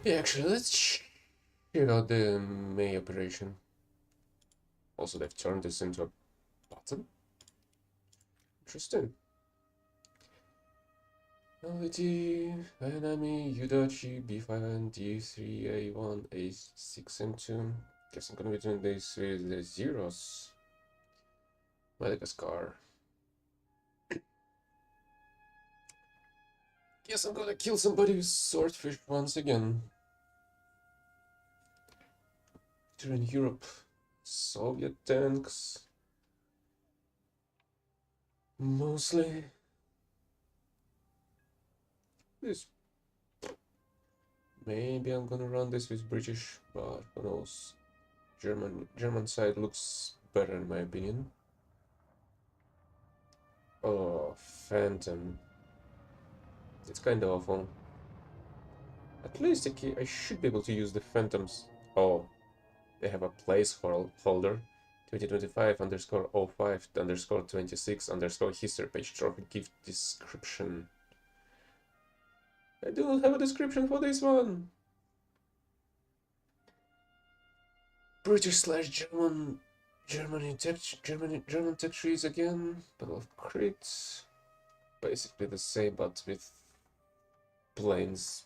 Yeah, actually, let's check out the May operation. Also, they've turned this into a button. Interesting. LVT, enemy, Udachi, B5 and D3, A1, A6 and 2. Guess I'm gonna be doing this with the zeros. Madagascar. Guess I'm gonna kill somebody with swordfish once again. Here in Europe. Soviet tanks. Mostly. This. Maybe I'm gonna run this with British, but who knows. German side looks better in my opinion. Oh, Phantom. It's kind of awful. At least I should be able to use the Phantoms. Oh, they have a placeholder. 2025 underscore 05 underscore 26 underscore history page trophy gift description. I do not have a description for this one. British slash German German tech trees again. Battle of Crete. Basically the same, but with planes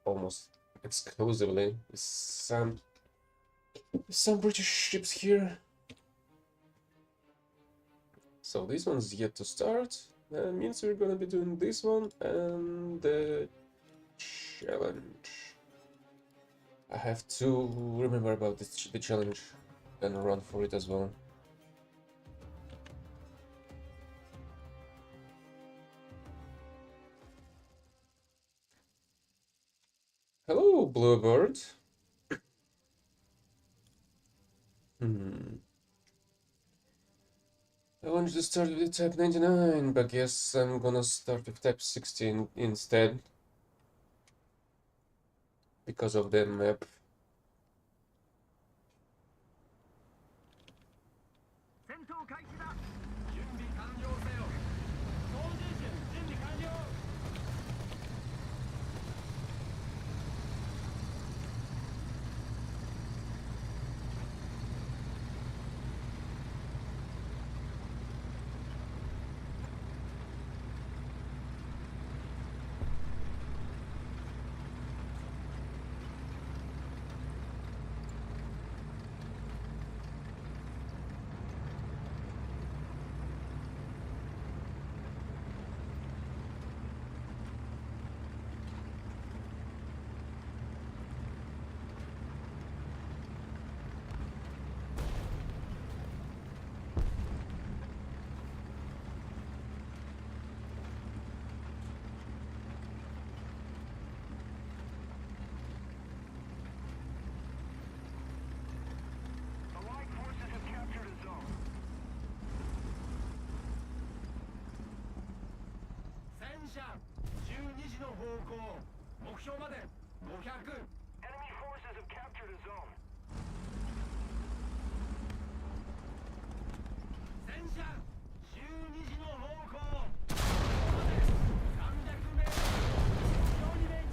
almost exclusively. With some British ships here. So this one's yet to start. That means we're gonna be doing this one and the challenge. I have to remember about the challenge and run for it as well. Hello, Bluebird. I wanted to start with type 99, but guess I'm gonna start with type 16 instead. Because of the map. Enemy forces have captured a zone.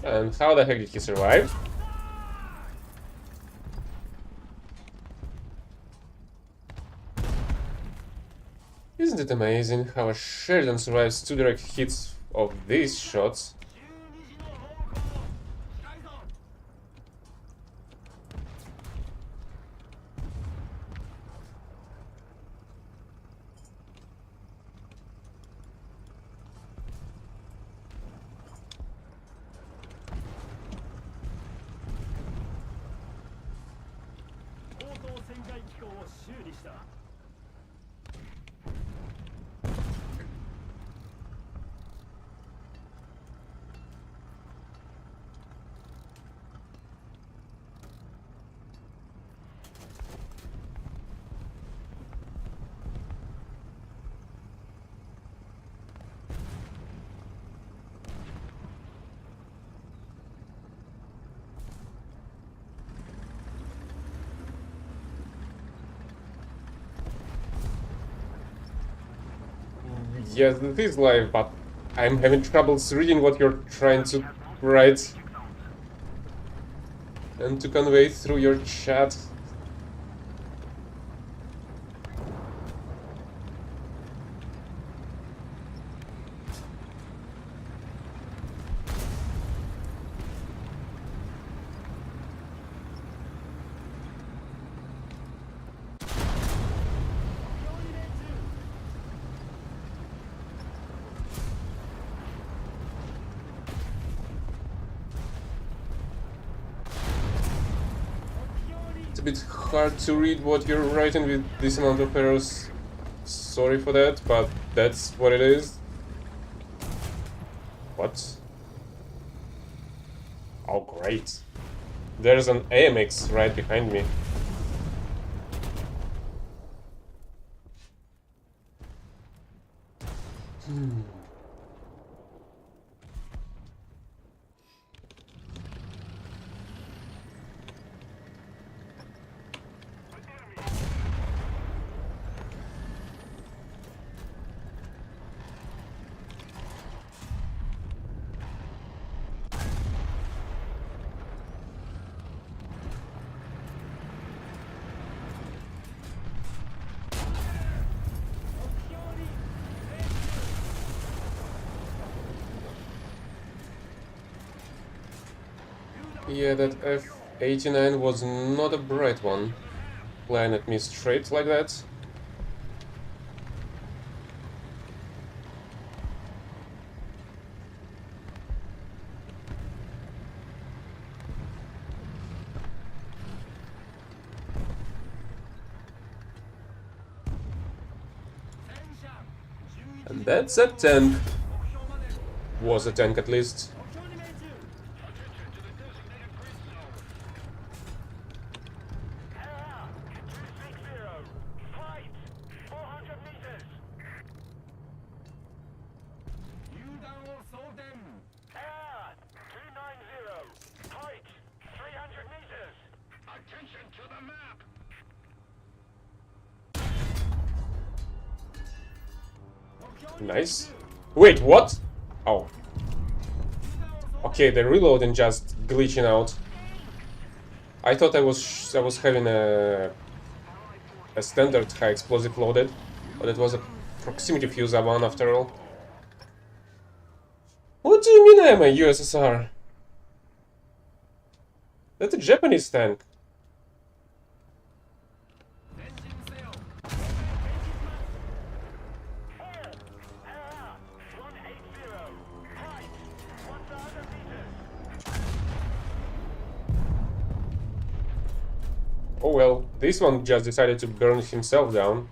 And how the heck did he survive? Isn't it amazing how a Sheridan survives 2 direct hits of these shots? Yes, it is live, but I'm having troubles reading what you're trying to write. and to convey through your chat. It's a bit hard to read what you're writing with this amount of errors. Sorry for that, but that's what it is. What? Oh, great. There's an AMX right behind me. Yeah, that F-89 was not a bright one. Flying at me straight like that. And that's a tank. Was a tank at least. Nice. Wait, what? Oh. Okay, the reloading just glitching out. I thought I was having a standard high explosive loaded, but it was a proximity fuse one after all. What do you mean I am a USSR? That's a Japanese tank. Oh well, this one just decided to burn himself down.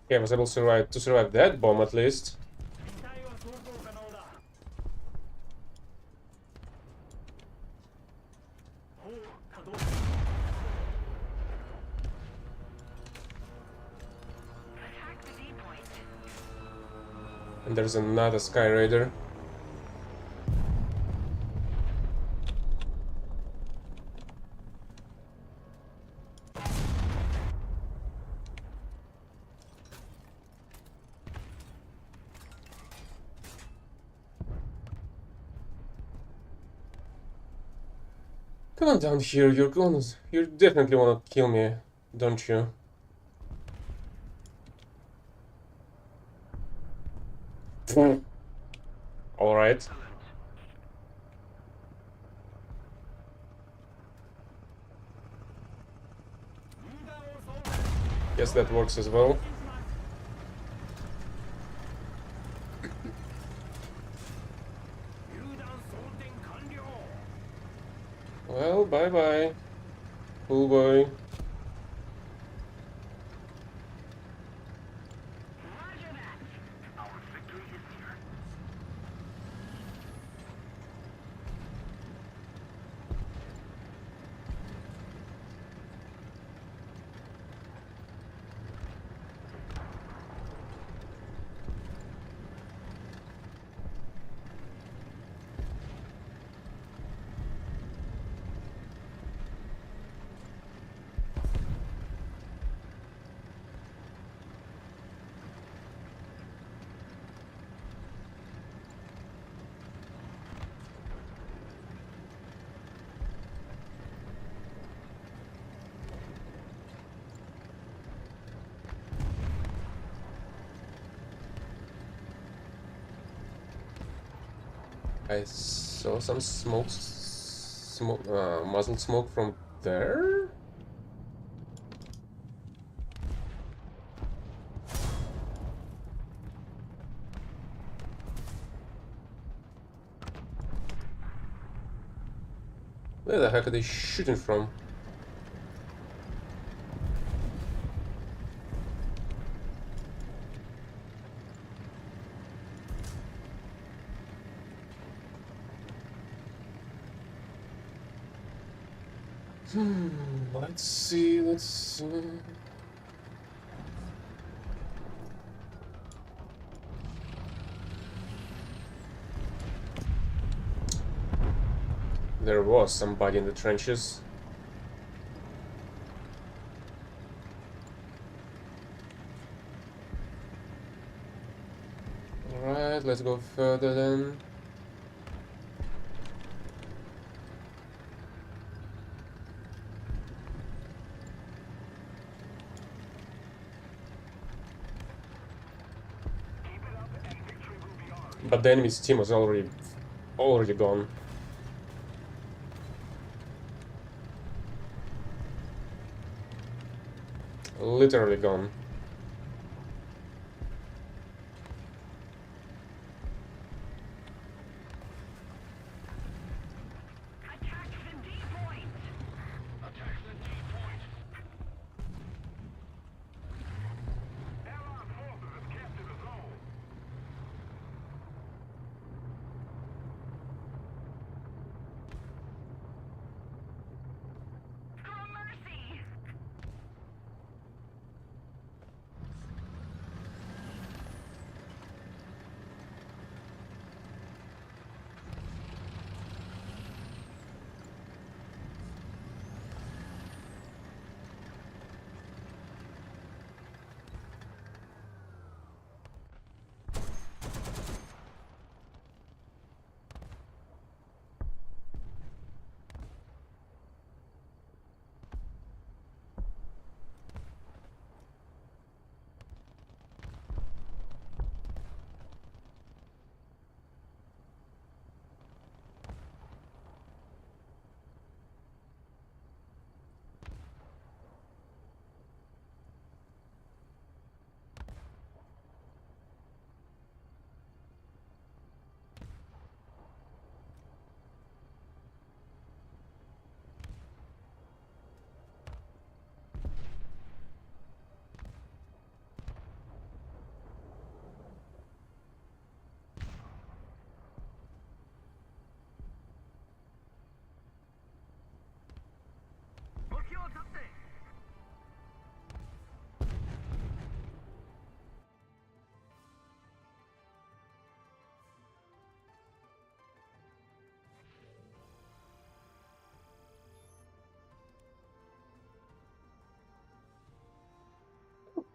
Okay, I was able to survive that bomb at least. And there's another Sky Raider. Come on down here, you definitely wanna kill me, don't you? Alright. Guess that works as well. Well, bye-bye, cool boy. I saw some smoke, muzzled smoke from there? Where the heck are they shooting from? Let's see. There was somebody in the trenches. Alright, let's go further then. But the enemy's team was already gone. Literally gone. Attack the D point. Attack the D point. Allied forces have captured the zone. For mercy.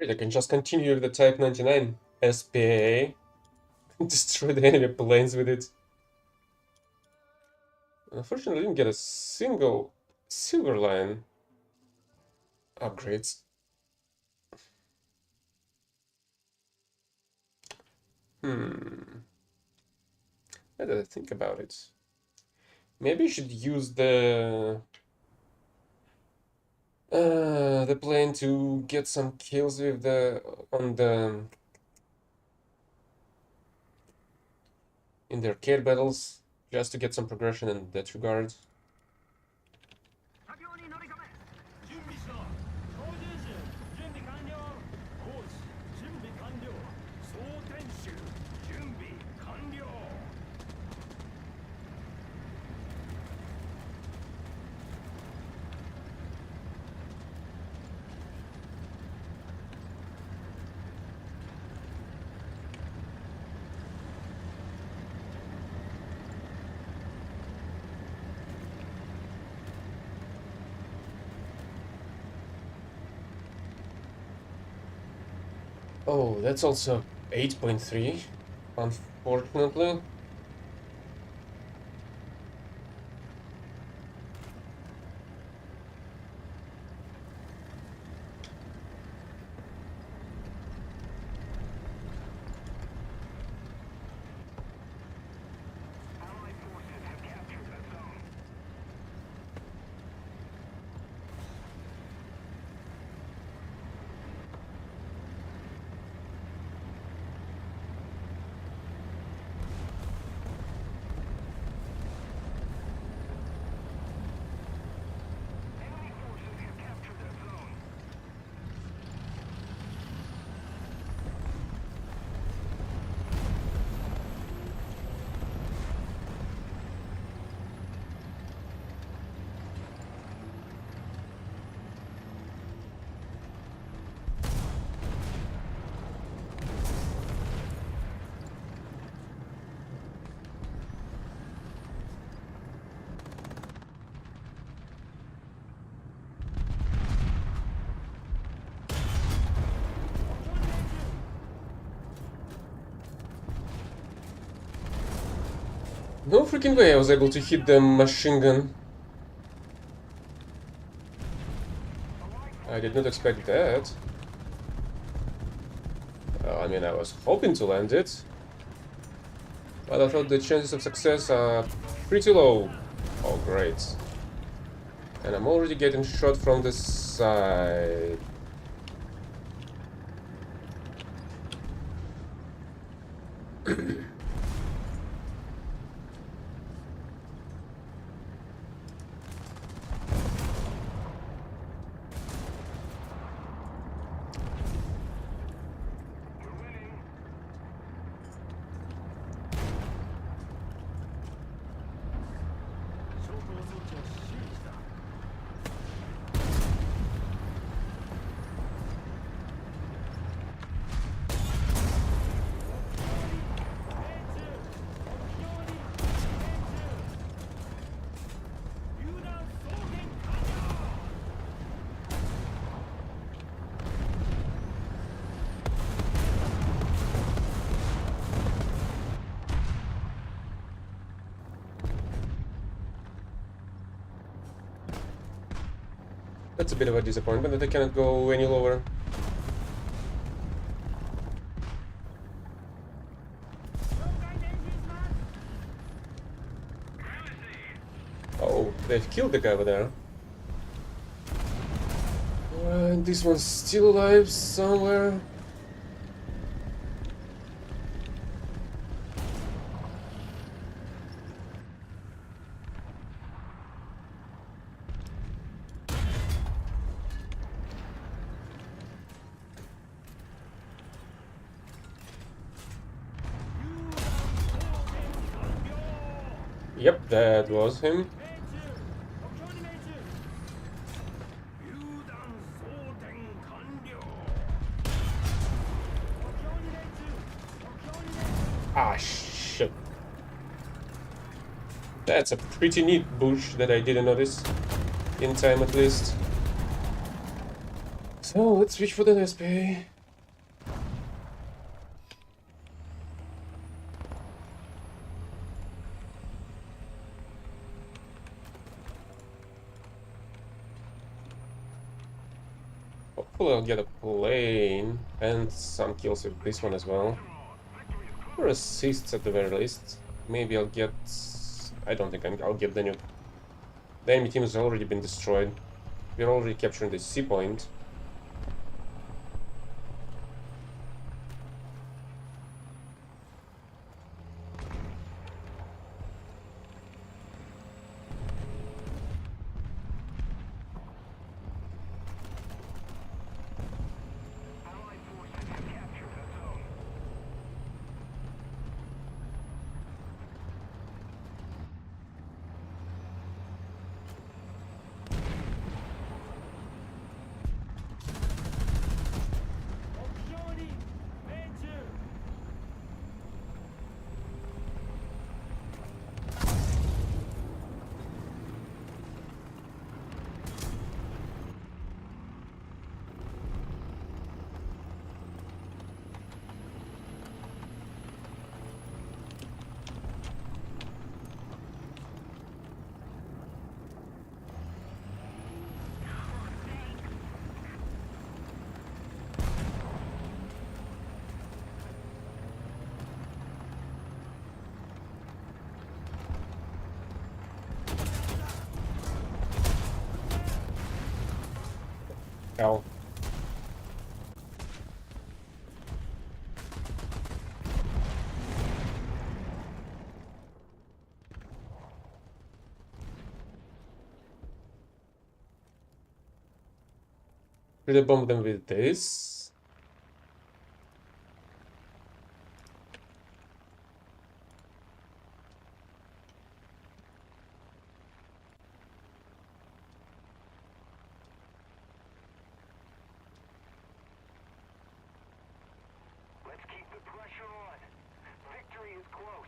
I can just continue with the Type 99 SPA. Destroy the enemy planes with it. Unfortunately, I didn't get a single silver line upgrades. Hmm. Now that I think about it, maybe you should use the plane to get some kills with the on the in the arcade battles, just to get some progression in that regard. 作業に乗り込め。準備しろ。操縦士準備完了。コーチ準備完了。装填手準備完了。Oh, that's also 8.3, unfortunately. Allied No freaking way I was able to hit the machine gun. I did not expect that. I mean, I was hoping to land it. But I thought the chances of success are pretty low. Oh, great. And I'm already getting shot from the side. That's a bit of a disappointment that I cannot go any lower. Oh, they've killed the guy over there. And this one's still alive somewhere. Yep, that was him. Ah, shit. That's a pretty neat bush that I didn't notice. In time, at least. So, let's reach for the SP. Hopefully I'll get a plane and some kills with this one as well. Or assists at the very least. Maybe I'll get... I don't think I'll get the nuke. The enemy team has already been destroyed. We're already capturing the C point. Ow. Should I bomb them with this? Let's keep the pressure on. Victory is close.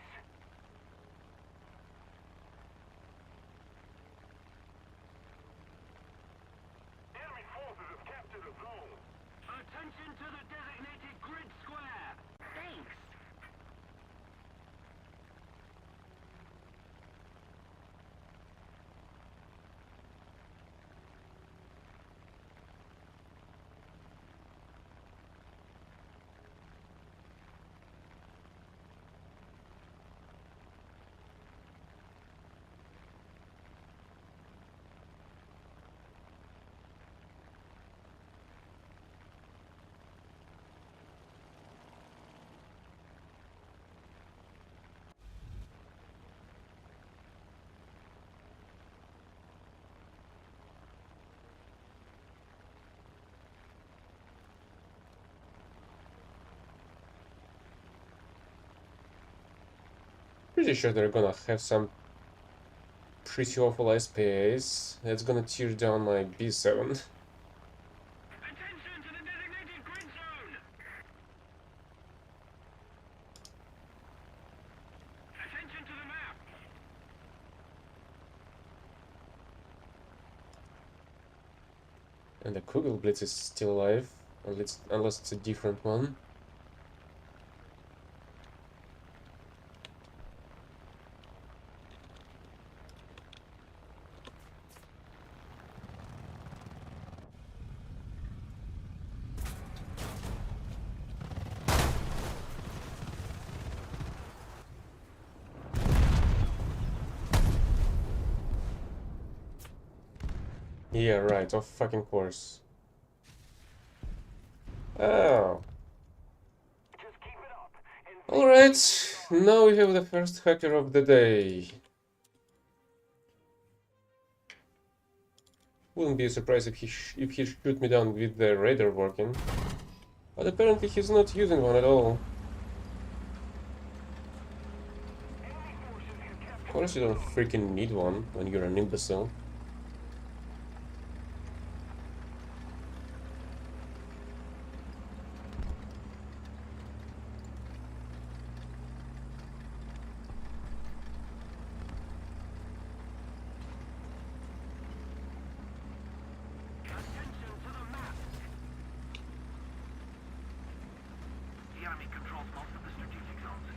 Enemy forces have captured a zone. Attention! pretty sure they're gonna have some pretty awful SPAs. That's gonna tear down my B7. Attention to the designated grid zone! Attention to the map! And the Kugelblitz is still alive, unless it's a different one. Yeah, right, of fucking course. Oh. Alright, now we have the first hacker of the day. Wouldn't be surprised if he shoot me down with the radar working. But apparently he's not using one at all. Of course you don't freaking need one when you're an imbecile. Attention to the map! The enemy controls most of the strategic zones.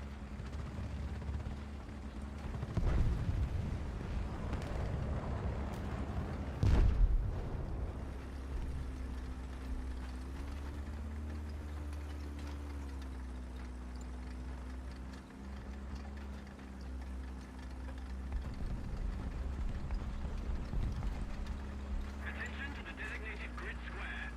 Attention to the designated grid square.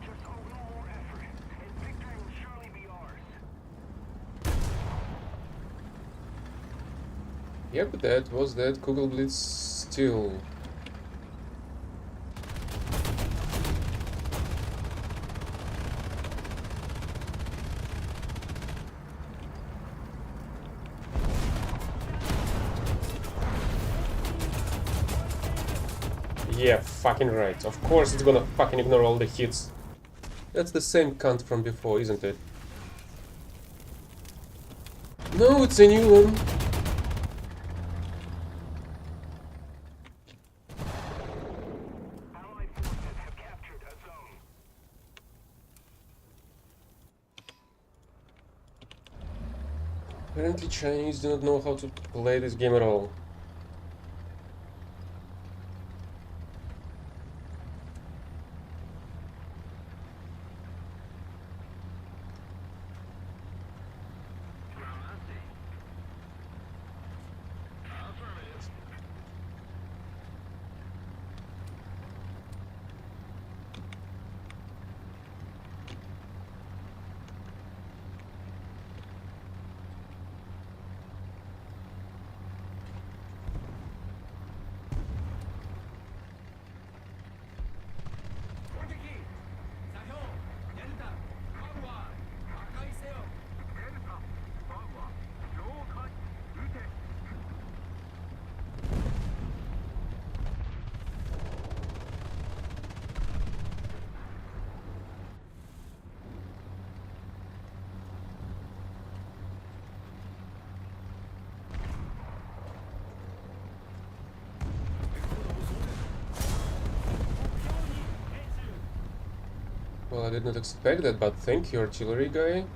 Just a little more effort, and victory will surely be ours. Yep, that was that Kugelblitz still. Yeah, fucking right. Of course it's gonna fucking ignore all the hits. That's the same cunt from before, isn't it? No, it's a new one. Allied forces have captured a zone. Apparently Chinese do not know how to play this game at all. Well, I did not expect that, but thank you, artillery guy.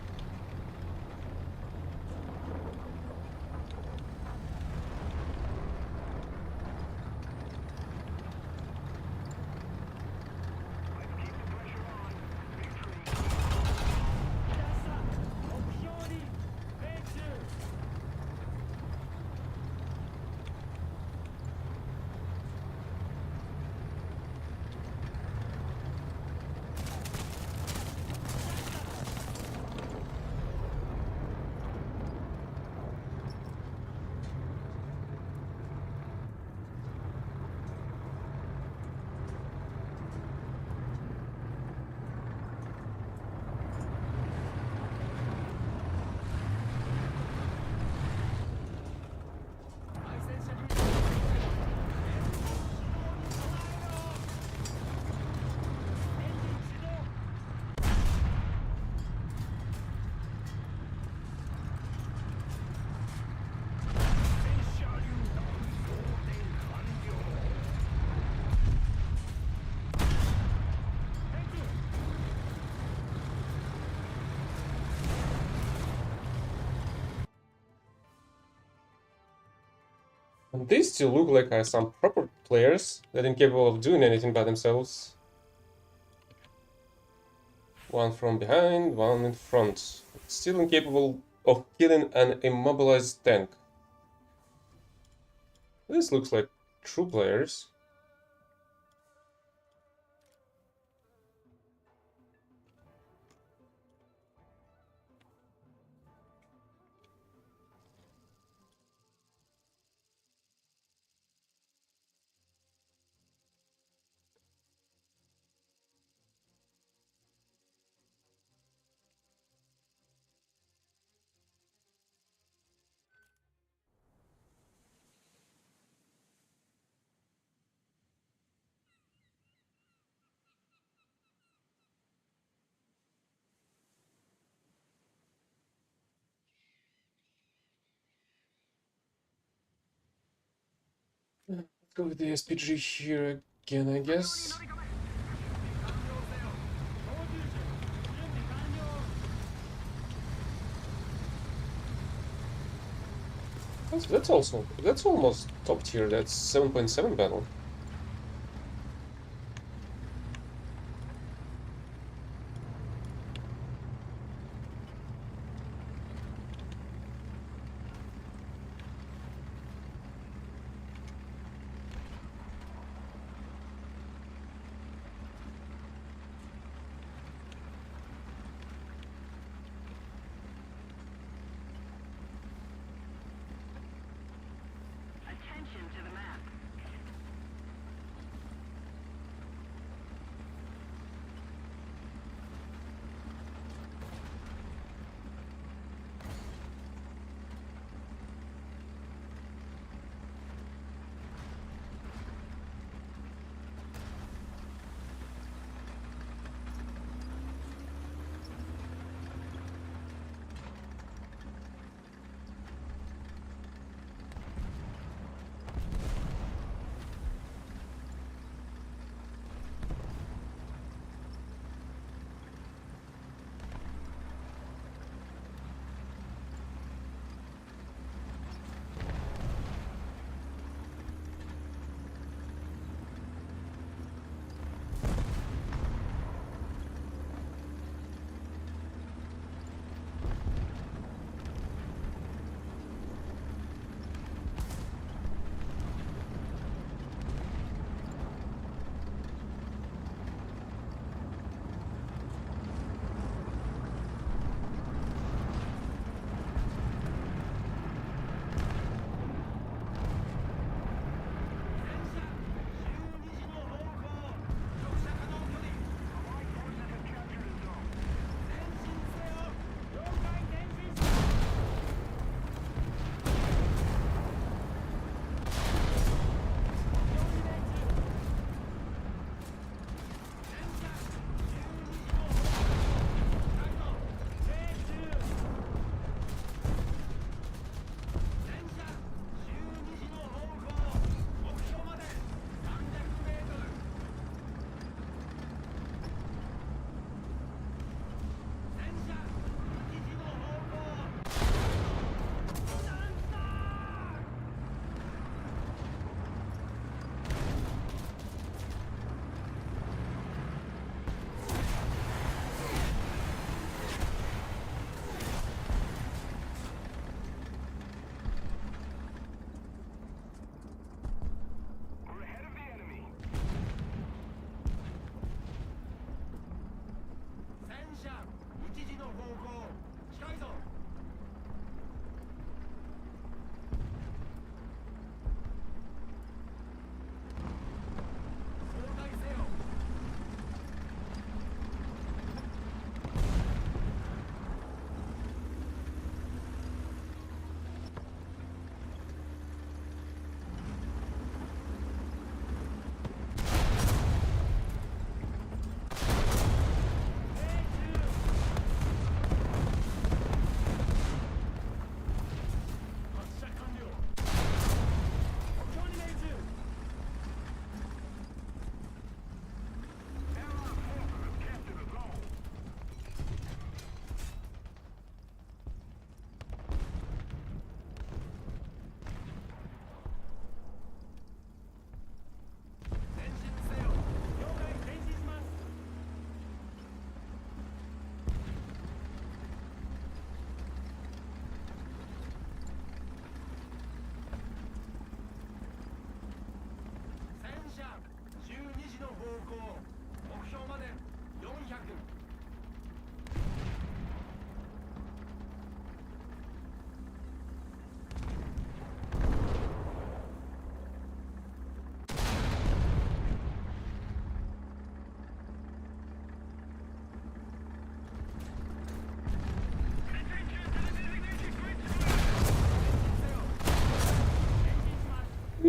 And they still look like some proper players that are incapable of doing anything by themselves. One from behind, one in front. Still incapable of killing an immobilized tank. This looks like true players. Let's go with the SPG here again, I guess. That's almost top tier. That's 7.7 battle. Attention to the map.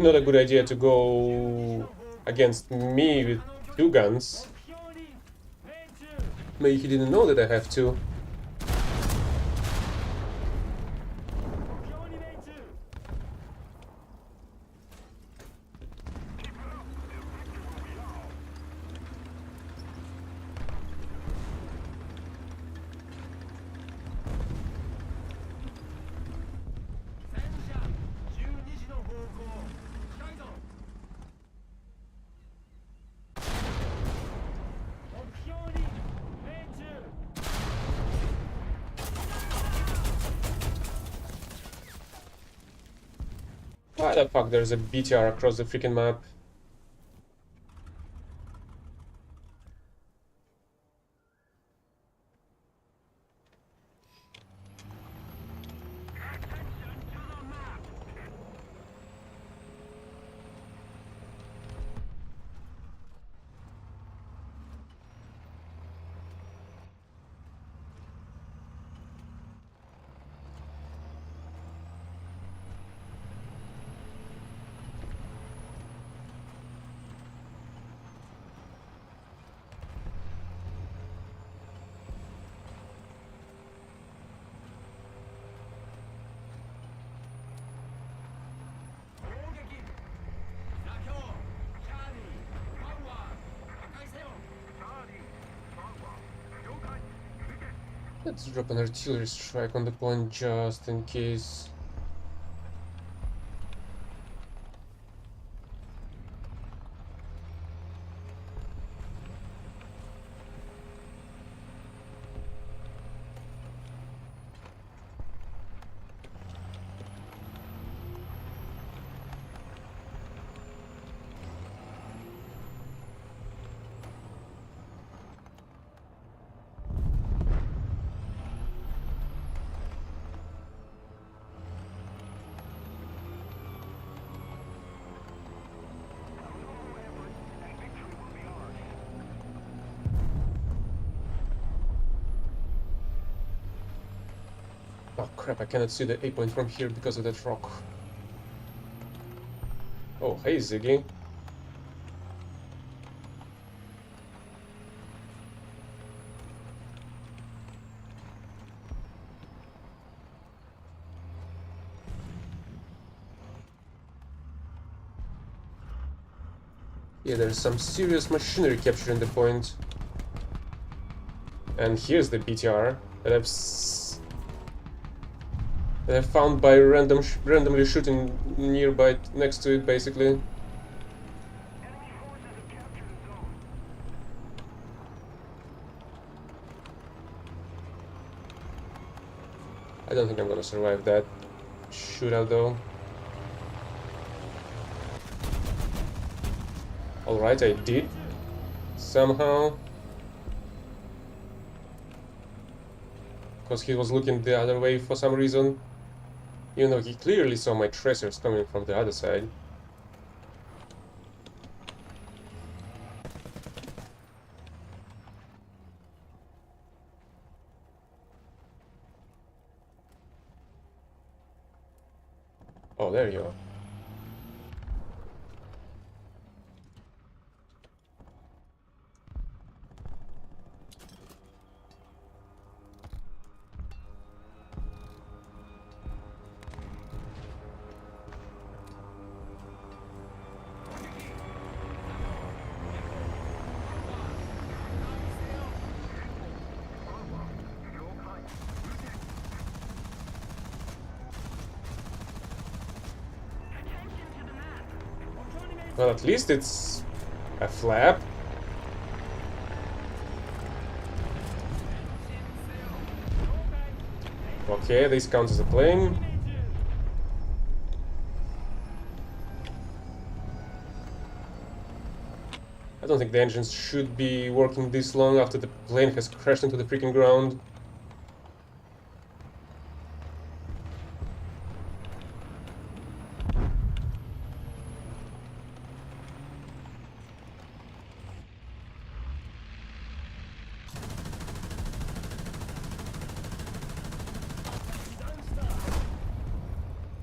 not a good idea to go against me with 2 guns. 目標に命中 Maybe he didn't know that I have 2. 目標に命中 戦車12時の方向近いぞ目標に命中 Why the fuck there's a BTR across the freaking map? Let's drop an artillery strike on the point just in case. Oh crap, I cannot see the A point from here because of that rock. Oh, hey Ziggy. Yeah, there's some serious machinery capturing the point. And here's the BTR that I've found by randomly shooting nearby next to it, basically. I don't think I'm gonna survive that shootout though. Alright, I did. Somehow. Because he was looking the other way for some reason. Even though he clearly saw my tracers coming from the other side. Oh, there you are. Well, at least it's a flap. Okay, this counts as a plane. I don't think the engines should be working this long after the plane has crashed into the freaking ground.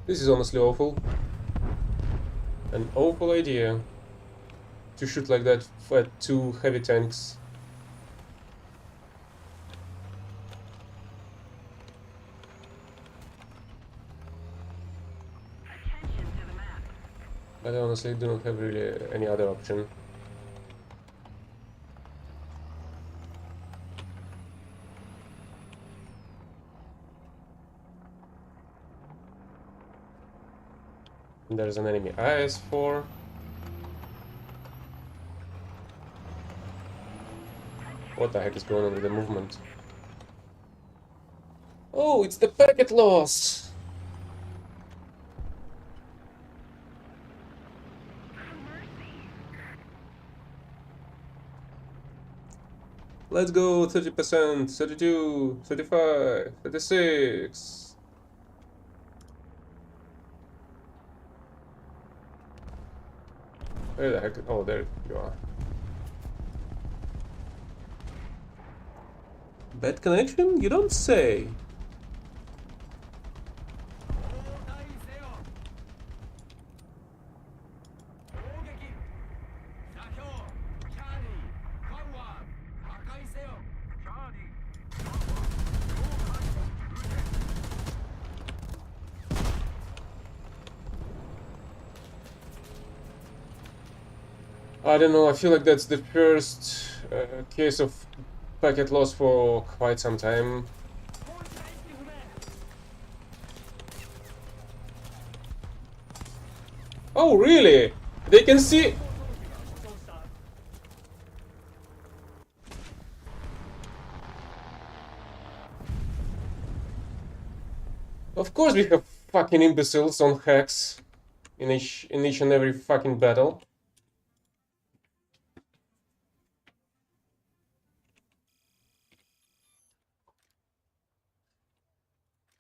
This is honestly awful. An awful idea to shoot like that at two heavy tanks. But I honestly do not have really any other option. There's an enemy IS-4. What the heck is going on with the movement? Oh, it's the packet loss! Let's go, 30%, 32, 35, 36. Where the heck? Oh, there you are. Bad connection? You don't say. I don't know, I feel like that's the first case of packet loss for quite some time. Oh, really? They can see... Of course we have fucking imbeciles on hacks in each and every fucking battle.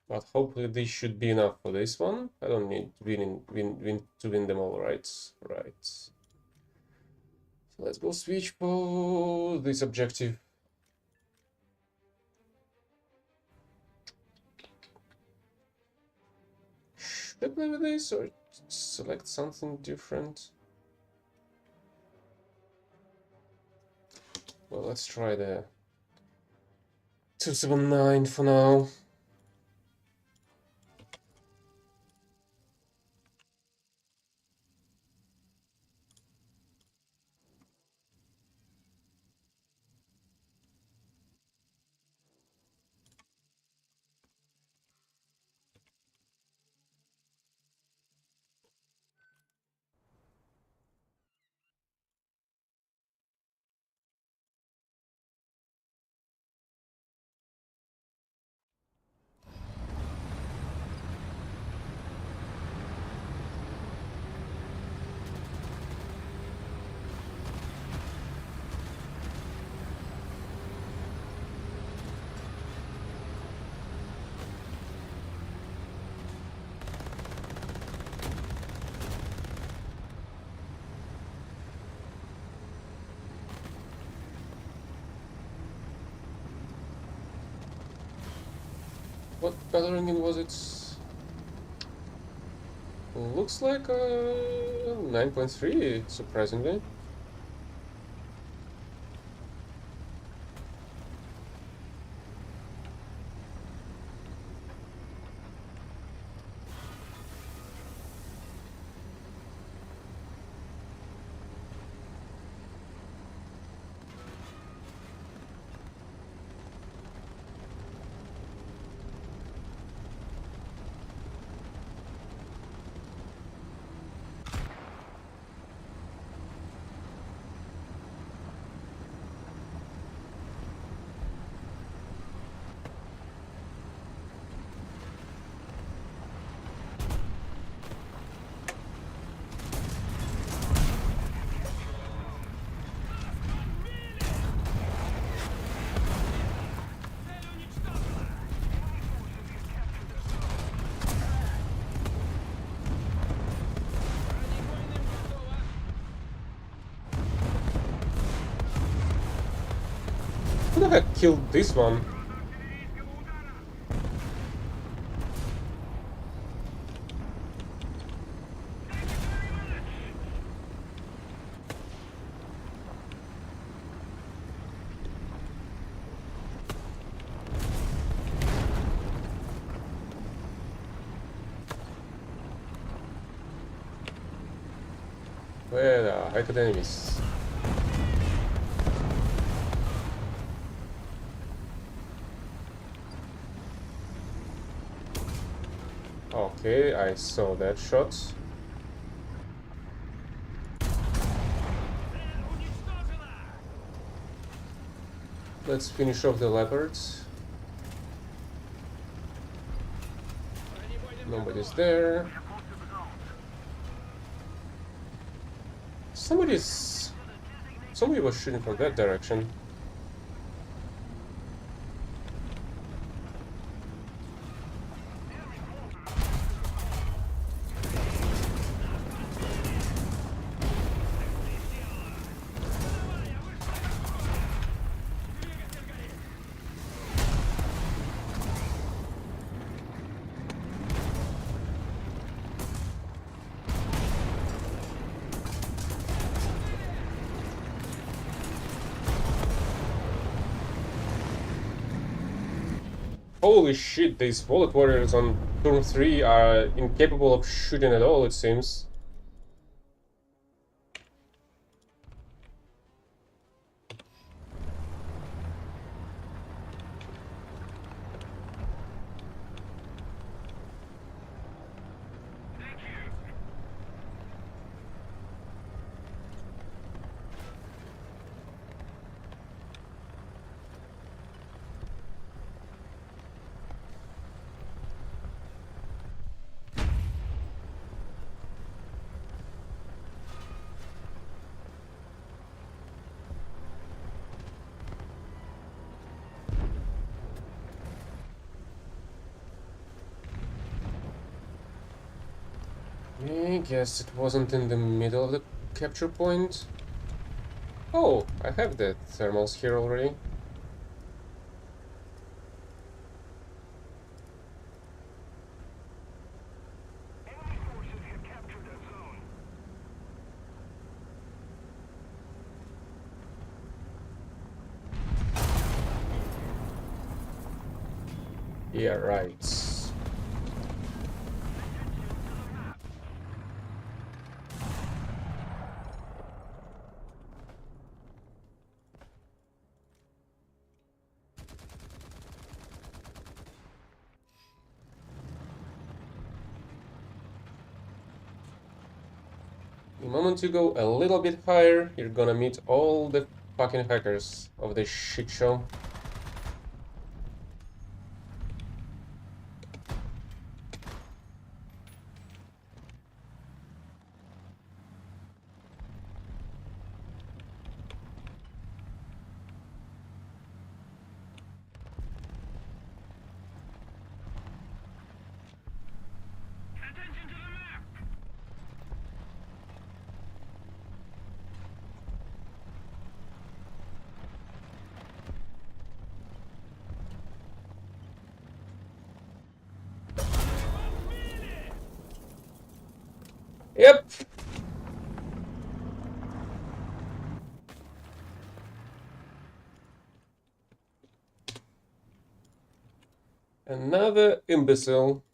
But hopefully this should be enough for this one. I don't need to win them all, right? Right. So let's go switch for this objective. Should I play with this or select something different? Well, let's try the 279 for now. What battle ranking was it? Looks like 9.3, surprisingly. Who the heck killed this one? Where the heck are the enemies? Okay, I saw that shot. Let's finish off the leopards. Nobody's there. Somebody was shooting from that direction. Holy shit, these bullet warriors on turn 3 are incapable of shooting at all, it seems. I guess it wasn't in the middle of the capture point. Oh, I have the thermals here already. Yeah, right. The moment you go a little bit higher, you're gonna meet all the fucking hackers of this shit show. Yep! Another imbecile.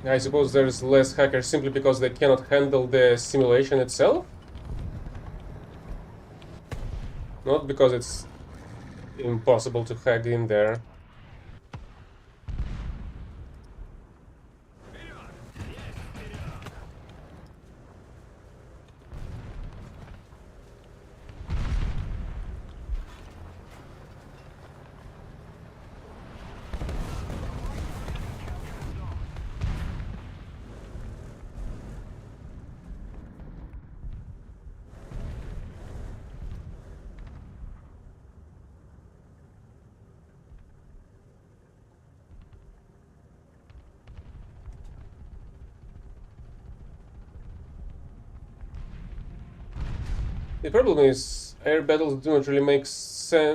I suppose there's less hackers simply because they cannot handle the simulation itself? Not because it's impossible to hack in there. The problem is, air battles do not really make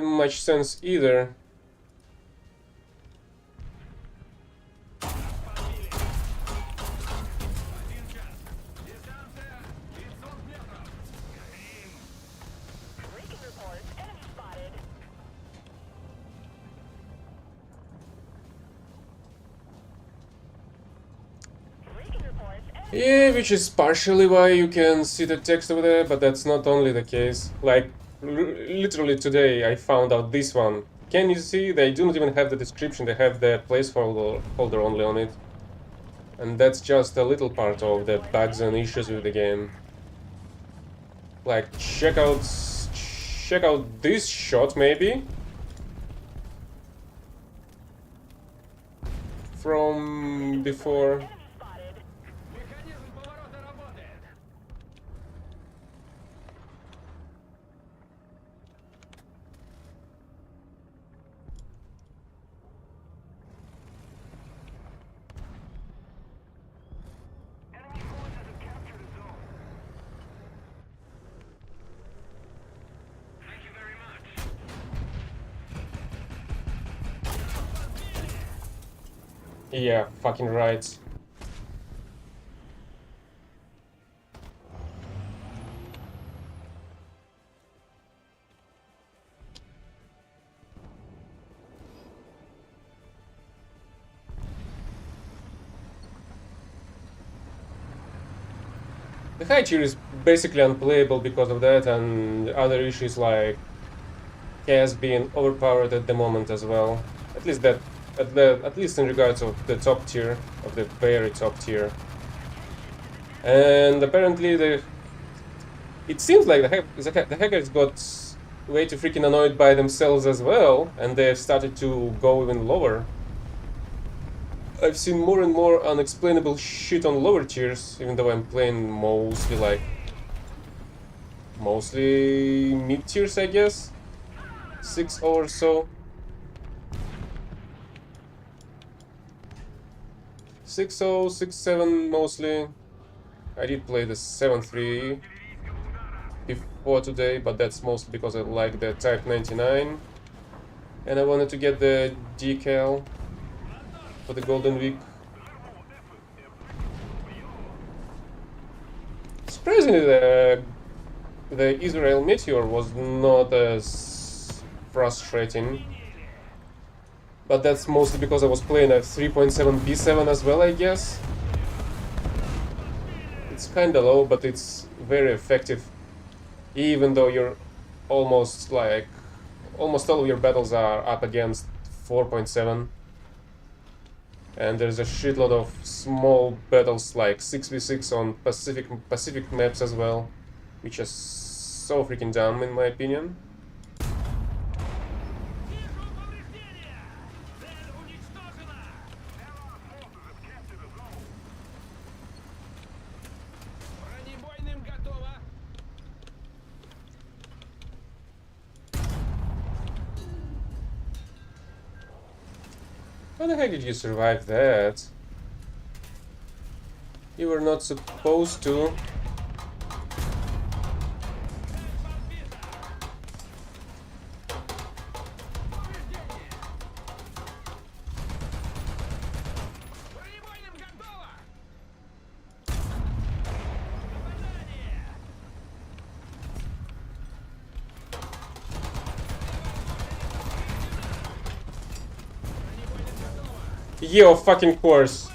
much sense either. Yeah, which is partially why you can see the text over there, but that's not only the case. Like, literally today I found out this one. Can you see? They do not even have the description, they have the placeholder only on it. And that's just a little part of the bugs and issues with the game. Like, check out this shot, maybe? From before. Yeah, fucking right. The high tier is basically unplayable because of that, and other issues like chaos being overpowered at the moment as well. At least that, at least in regards of the top tier, of the very top tier. And apparently it seems like the hackers got way too freaking annoyed by themselves as well, and they've started to go even lower. I've seen more and more unexplainable shit on lower tiers, even though I'm playing mostly mid tiers, I guess. 6 or so. 6-0, 6-7 mostly. I did play the 7-3 before today, but that's mostly because I like the Type 99. And I wanted to get the decal for the Golden Week. Surprisingly, the Israel Meteor was not as frustrating. But that's mostly because I was playing a 3.7 B7 as well, I guess. It's kinda low, but it's very effective. Even though you're almost all of your battles are up against 4.7. And there's a shitload of small battles like 6v6 on Pacific maps as well, which is so freaking dumb in my opinion. How the heck did you survive that? You were not supposed to. Yo, fucking course.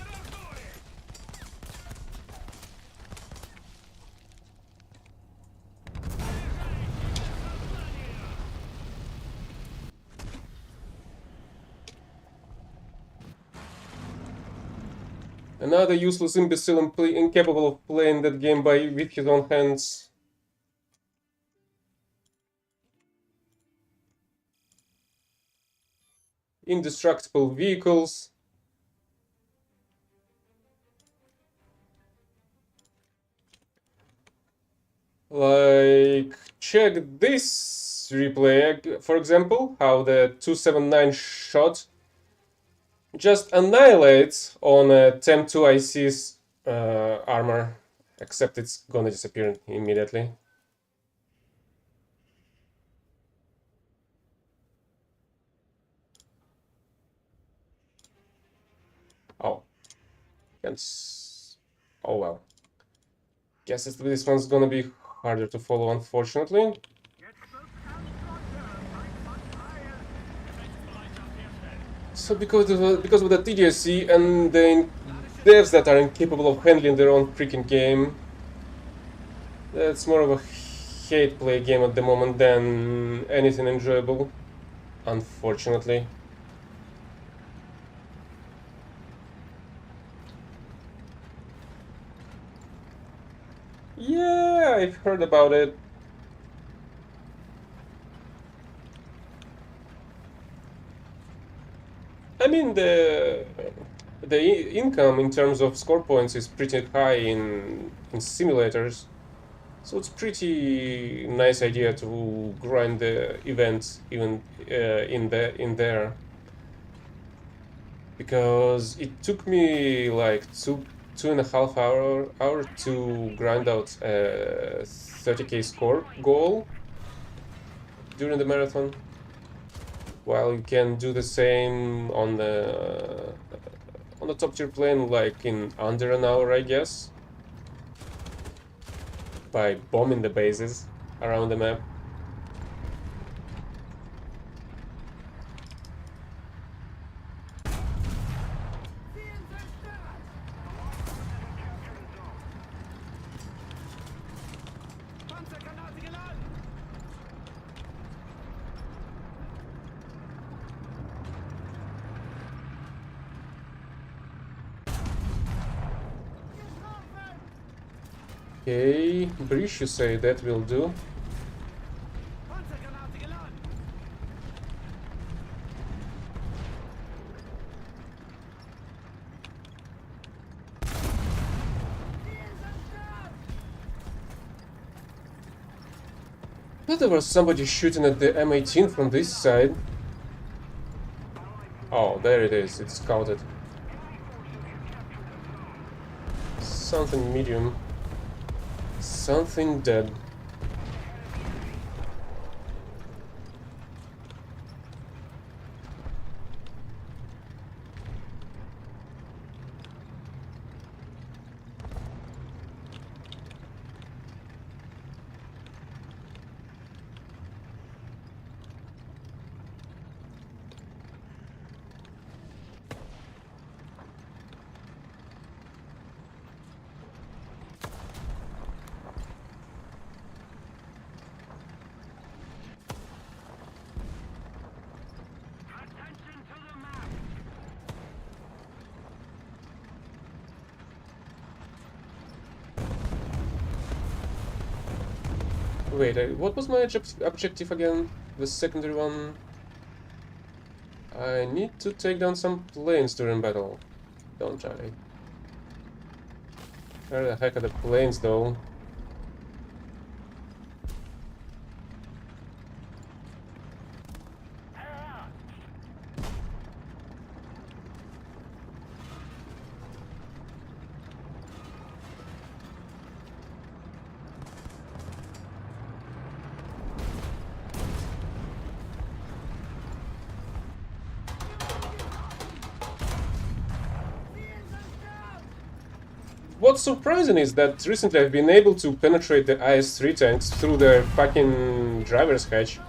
Another useless imbecile incapable of playing that game with his own hands. Indestructible vehicles. Like, check this replay, for example, how the 279 shot just annihilates on a TEM2 IC's armor, except it's gonna disappear immediately. Oh, oh well. Guess this one's gonna be harder to follow, unfortunately. So because of the TDSC and the devs that are incapable of handling their own freaking game, that's more of a hate play game at the moment than anything enjoyable, unfortunately. Yeah, I've heard about it. I mean, the income in terms of score points is pretty high in simulators, so it's pretty nice idea to grind the events even in there, because it took me like two and a half hour to grind out a 30k score goal during the marathon, while you can do the same on the top tier plane like in under an hour, I guess, by bombing the bases around the map. Okay, Breach, you say that will do. I thought there was somebody shooting at the M18 from this side. Oh, there it is, it's scouted. Something medium. Something dead. Wait, what was my objective again? The secondary one? I need to take down some planes during battle, don't I? Where the heck are the planes, though? What's surprising is that recently I've been able to penetrate the IS-3 tanks through their fucking driver's hatch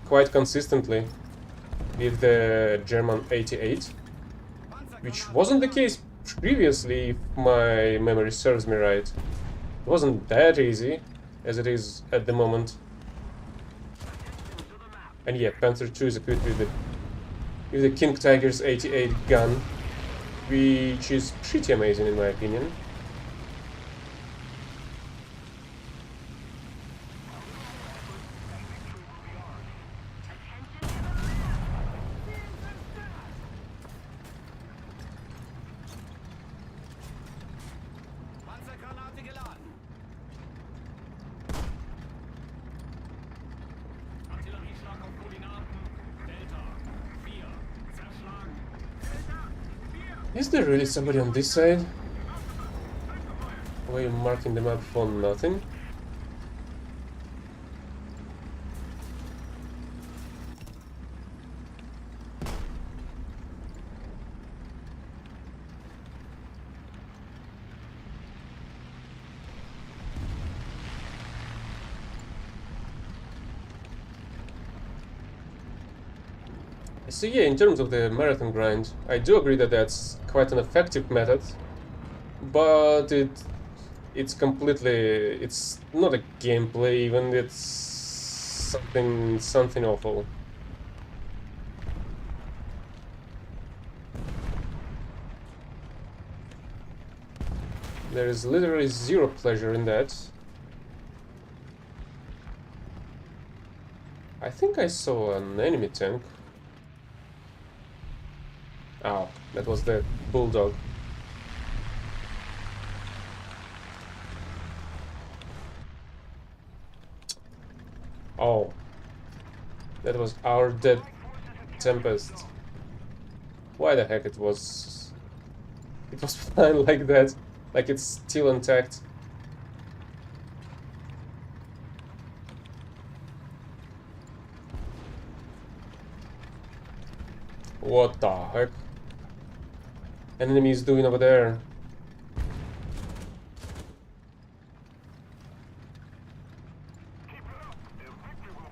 quite consistently with the German 88, which wasn't the case previously, if my memory serves me right. It wasn't that easy as it is at the moment. And yeah, Panther 2 is equipped with the King Tiger's 88 gun. which is pretty amazing in my opinion. Panzergranate geladen. Artillerieschlag auf Koordinaten. Delta 4. Zerschlagen. Delta 4. Is there really somebody on this side? Why are you marking the map for nothing? So yeah, in terms of the marathon grind, I do agree that that's quite an effective method, but it's not a gameplay even, it's something awful. There is literally zero pleasure in that. I think I saw an enemy tank. Oh, that was the bulldog. Oh, that was our dead Tempest. Why the heck it was flying like that, like it's still intact. What the heck? An enemy is doing over there.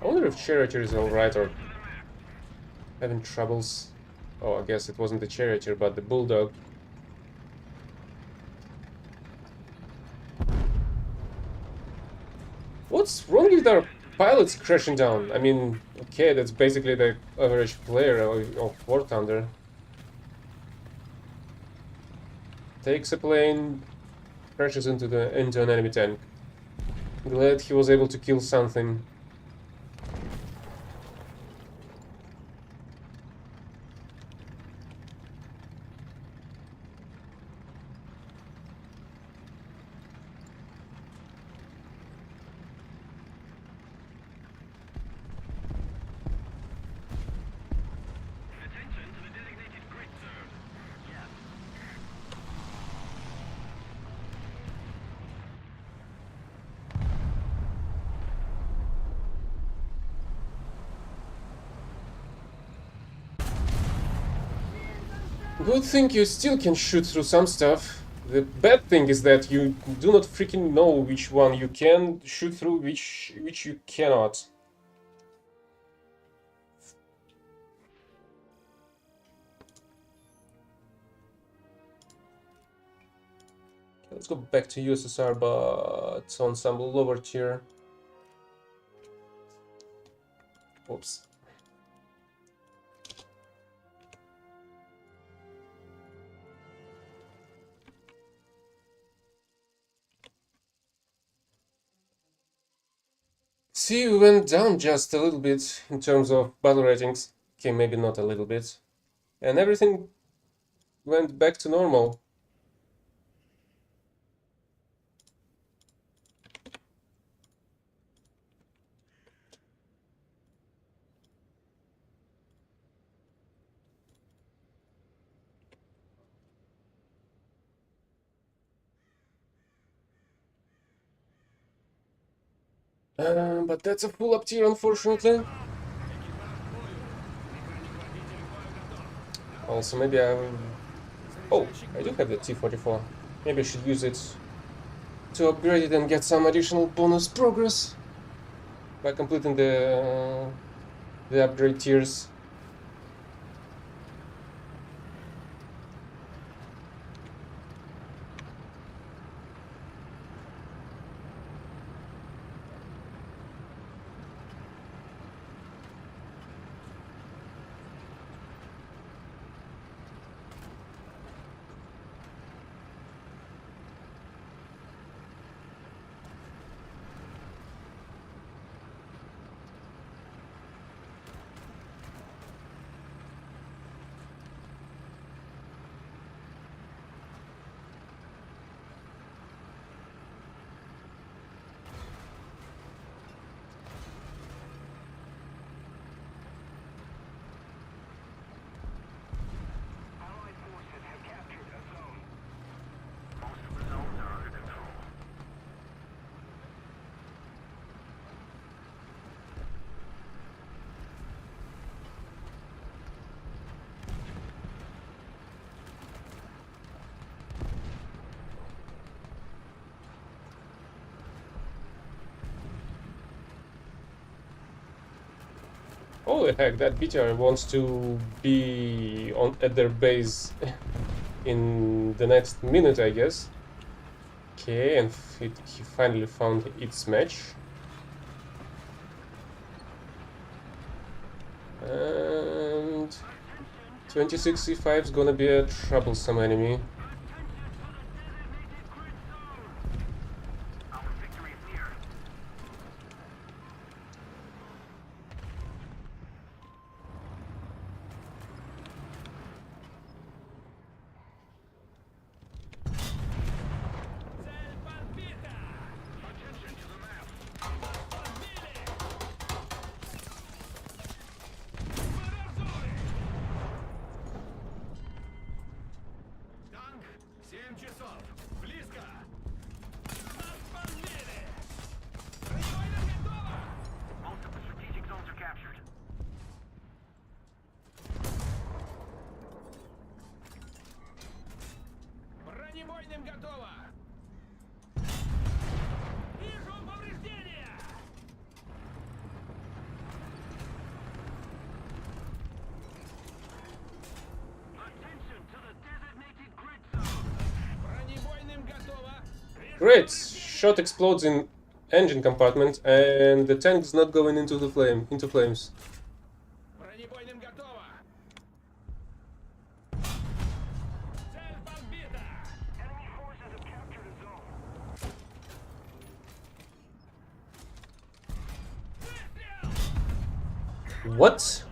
I wonder if Charioteer is alright or having troubles. Oh, I guess it wasn't the Charioteer, but the Bulldog. What's wrong with our pilots crashing down? I mean, okay, that's basically the average player of War Thunder. Takes a plane, crashes into an enemy tank. Glad he was able to kill something. Attention to the designated grid, sir. Yes. Good thing you still can shoot through some stuff. The bad thing is that you do not freaking know which one you can shoot through, which you cannot. Let's go back to USSR, but on some lower tier. Oops. See, we went down just a little bit in terms of battle ratings. Okay, maybe not a little bit. And everything went back to normal. But that's a full up tier, unfortunately. Also, maybe oh, I do have the T-44. Maybe I should use it to upgrade it and get some additional bonus progress by completing the upgrade tiers. Holy heck, that BTR wants to be on at their base in the next minute, I guess. Okay, and he finally found its match. And 26C5 is gonna be a troublesome enemy. Танк, 7 часов. Близко. Most of the strategic zones are captured. Бронебойным готово. Вижу повреждения. Attention to the designated grid zone. Бронебойным готово. Great! Shot explodes in engine compartment, and the tank is not going into the flames. Бронебойным готово. Цель подбита. Enemy forces have captured a zone. Выстрел! What?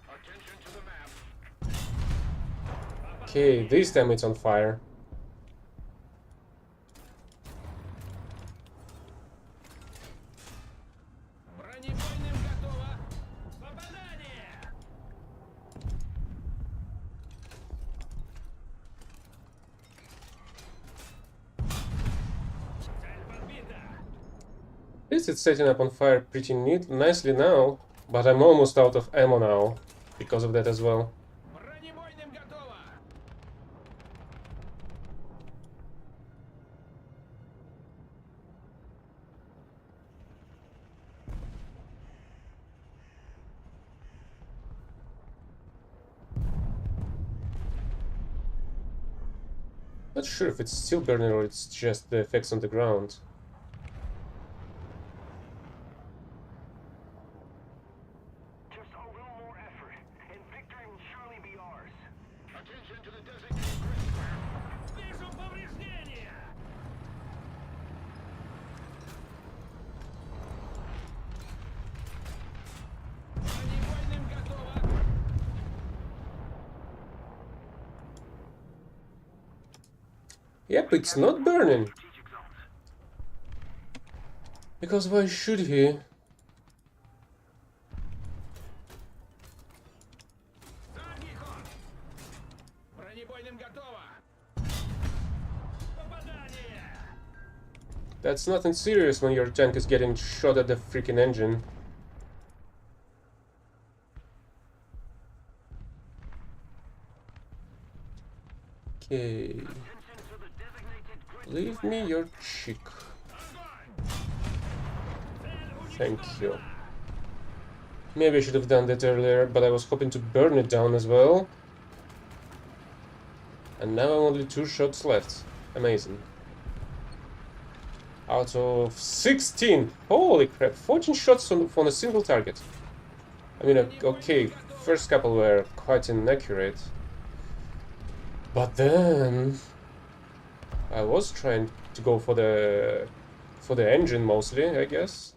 Attention to the map. Okay, this time it's on fire. Бронебойным готово. Попадание. Цель подбита. This is setting up on fire pretty nicely now, but I'm almost out of ammo now because of that as well. Бронебойным готово. Not sure if it's still burning or it's just the effects on the ground. Just a little more effort, and victory will surely be ours. Attention to the designated grid square. Вижу повреждения. Бронебойным готово. Yep, it's not burning. Strategic zones. Because why should he? Задний ход. Бронебойным готово. Попадание. That's nothing serious when your tank is getting shot at the freaking engine. Okay. Attention to the designated grid. Leave me your chick. Thank you. Maybe I should have done that earlier, but I was hoping to burn it down as well. And now only 2 shots left. Amazing. Out of 16! Holy crap, 14 shots on a single target. I mean, okay, first couple were quite inaccurate. But then I was trying to go for the engine mostly, I guess.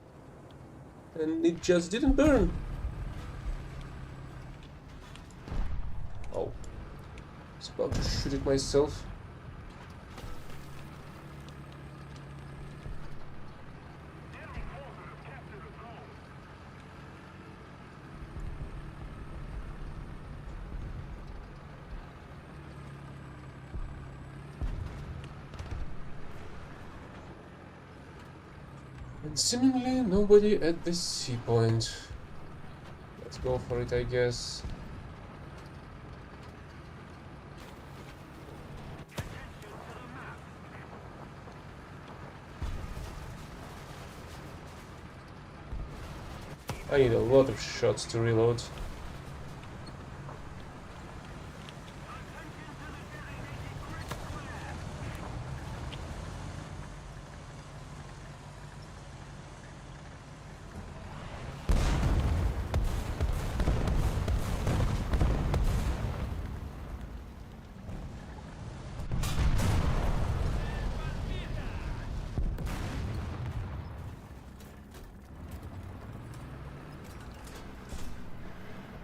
And it just didn't burn. Oh. I was about to shoot it myself. Enemy forces have captured a zone. And seemingly nobody at this sea point. Let's go for it, I guess. I need a lot of shots to reload.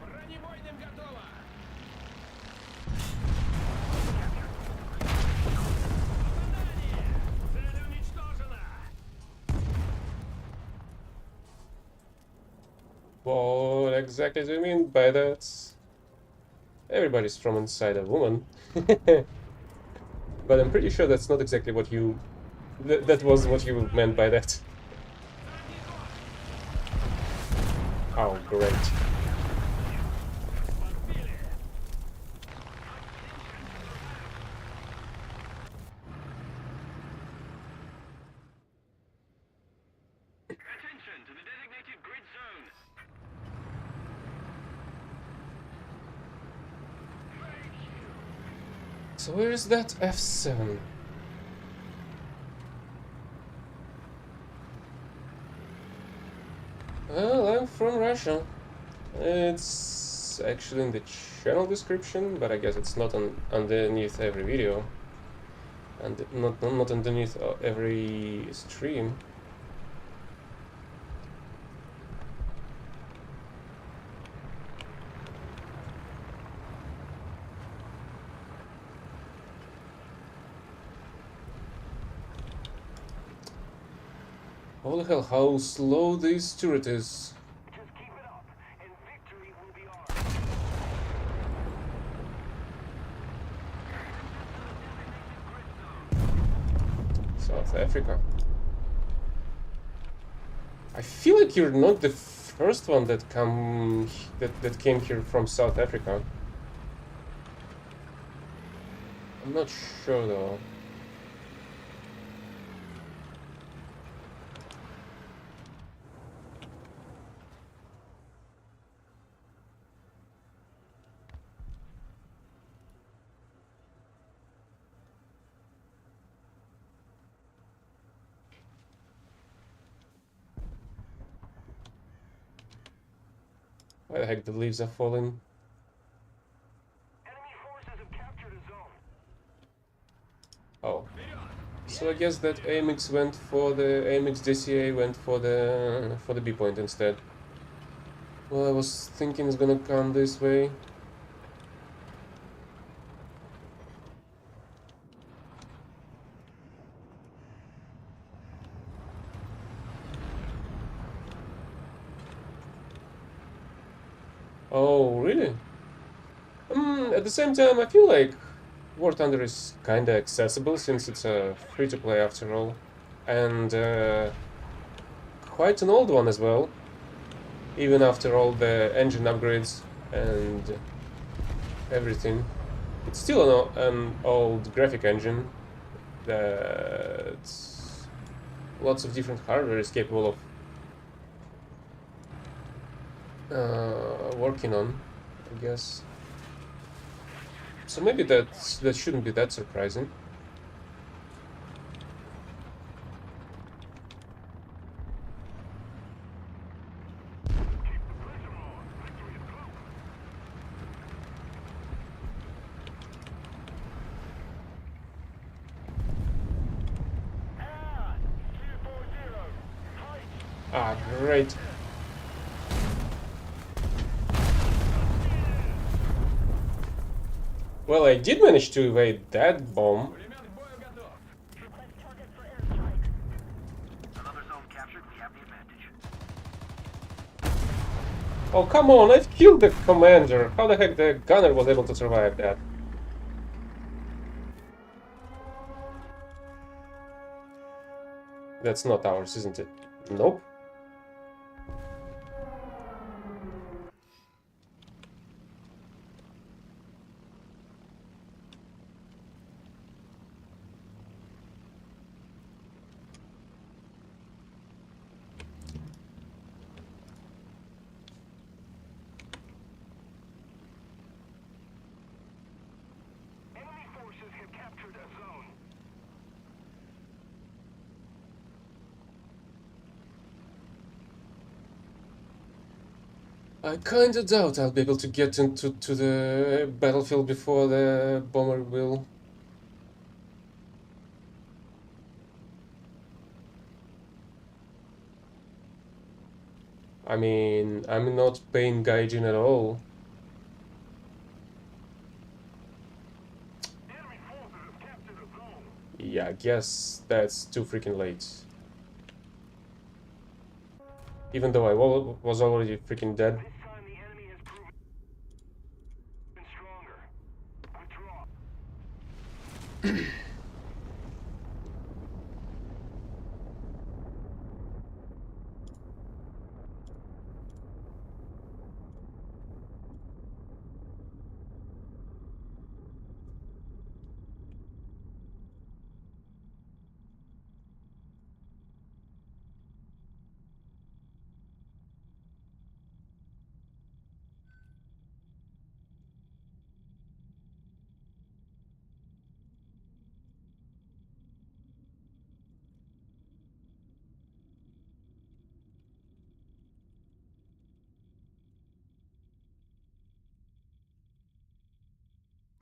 Бронебойным готово! Попадание! Цель уничтожена! What exactly do you mean by that? Everybody's from inside a woman. But I'm pretty sure that's not exactly what you... that was what you meant by that. Oh, great. Attention to the designated grid zone! So where is that F7? Well, I'm from Russia. It's actually in the channel description, but I guess it's not underneath every video. And not underneath every stream. Holy hell, how slow this turret is. Just keep it up, and victory will be ours. South Africa. I feel like you're not the first one that came here from South Africa. I'm not sure though. Why the heck the leaves are falling? Enemy forces have captured a zone. Oh. So I guess that AMX went for the AMX DCA went for the B point instead. Well, I was thinking it's gonna come this way. Oh, really? At the same time, I feel like War Thunder is kinda accessible since it's a free-to-play after all. And quite an old one as well. Even after all the engine upgrades and everything. It's still an old graphic engine that lots of different hardware is capable of working on, I guess. So maybe that shouldn't be that surprising. Ah, great. Well, I did manage to evade that bomb. Пулемет к бою готов. Another zone captured. We have the advantage. Oh, come on, I've killed the commander. How the heck the gunner was able to survive that? That's not ours, isn't it? Nope. I kinda doubt I'll be able to get into the battlefield before the bomber will. I mean, I'm not paying Gaijin at all. Enemy forces have captured a zone. Yeah, I guess that's too freaking late. Even though I was already freaking dead. This time the enemy has proven stronger. Withdraw.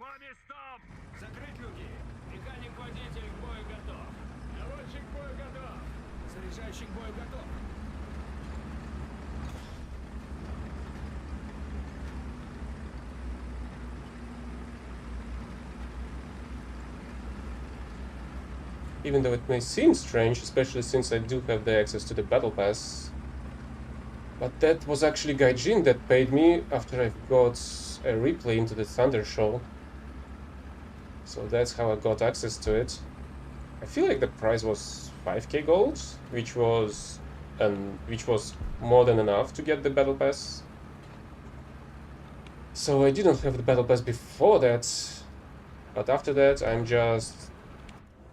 По местам! Закрыть люки! Механик-водитель к бою готов! Наводчик к бою готов! Заряжающий к бою готов! Even though it may seem strange, especially since I do have the access to the battle pass. But that was actually Gaijin that paid me after I got a replay into the Thunder Show. So that's how I got access to it. I feel like the price was 5k gold, which was more than enough to get the battle pass. So I didn't have the battle pass before that, but after that I'm just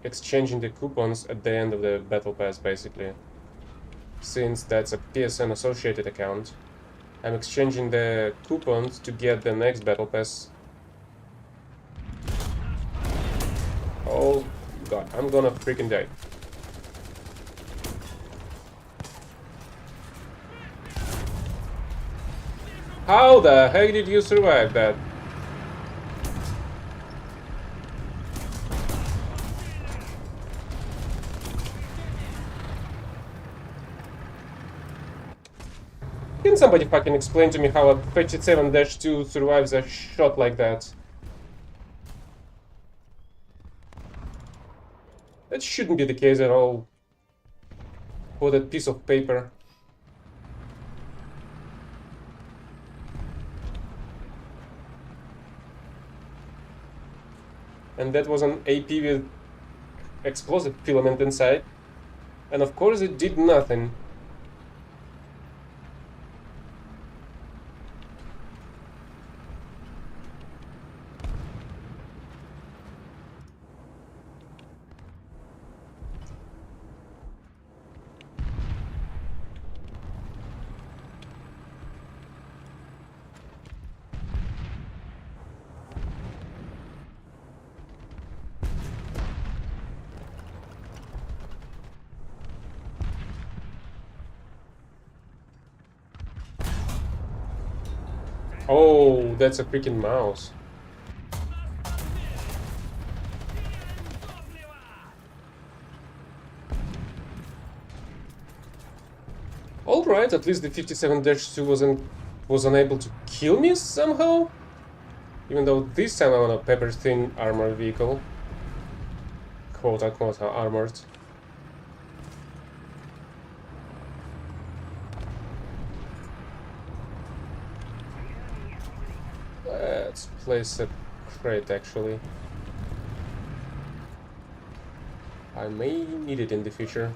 exchanging the coupons at the end of the battle pass, basically. Since that's a PSN associated account, I'm exchanging the coupons to get the next battle pass. Oh god, I'm gonna freaking die. How the heck did you survive that? Can somebody fucking explain to me how a 57-2 survives a shot like that? That shouldn't be the case at all. For that piece of paper. And that was an AP with explosive filament inside. And of course it did nothing. Oh, that's a freaking mouse. Alright, at least the 57-2 was unable to kill me somehow. Even though this time I'm on a pepper-thin armored vehicle. Quote-unquote armored. Let's place a crate, actually. I may need it in the future.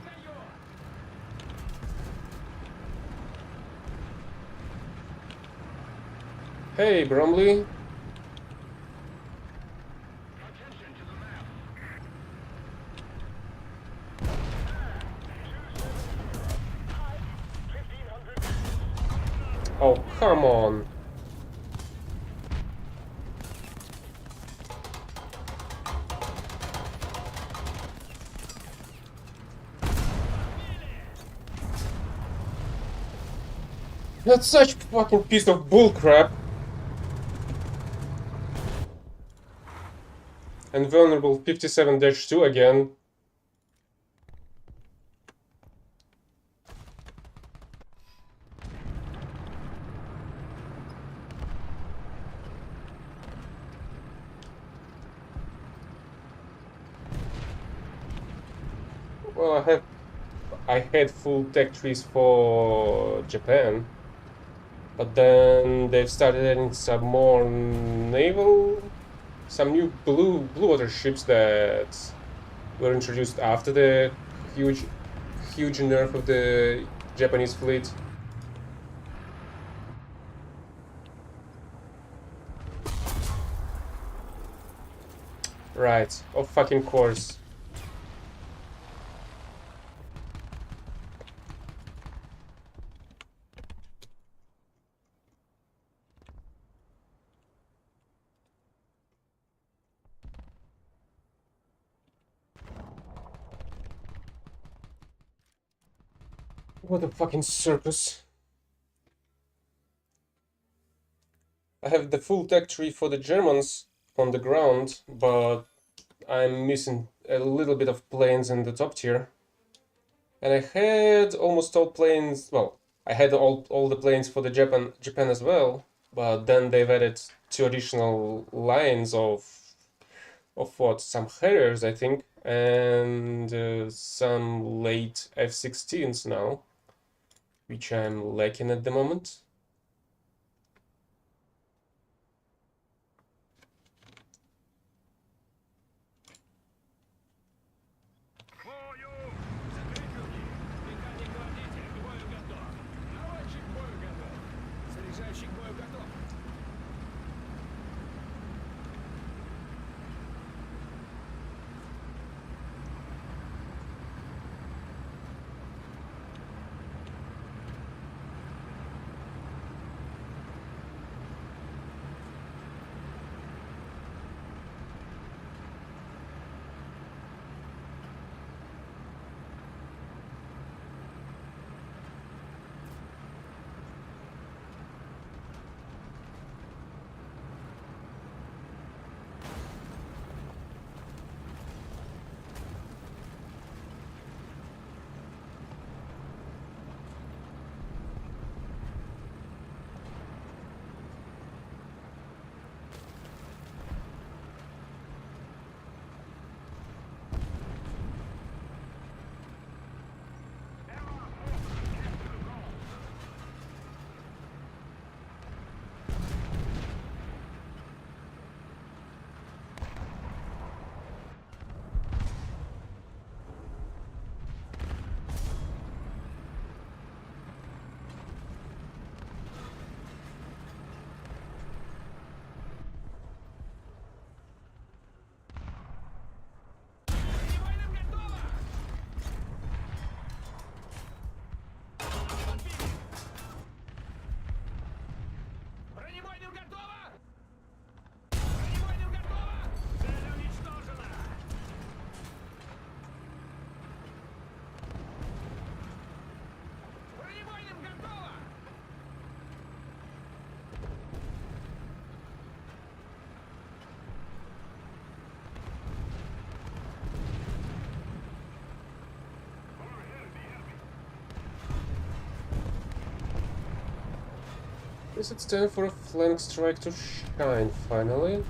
Hey, Bromley. Oh, come on. That's such fucking piece of bullcrap. And vulnerable 57-2 again. Well, I had full tech trees for Japan, but then they've started adding some more some new blue water ships that were introduced after the huge nerf of the Japanese fleet. Right, of fucking course. What a fucking circus. I have the full tech tree for the Germans on the ground, but I'm missing a little bit of planes in the top tier. And I had almost all planes, well, I had all the planes for the Japan as well, but then they've added 2 additional lines of what, some Harriers, I think, and some late F-16s now, which I'm lacking at the moment. Guess it's time for a flank strike to shine, finally.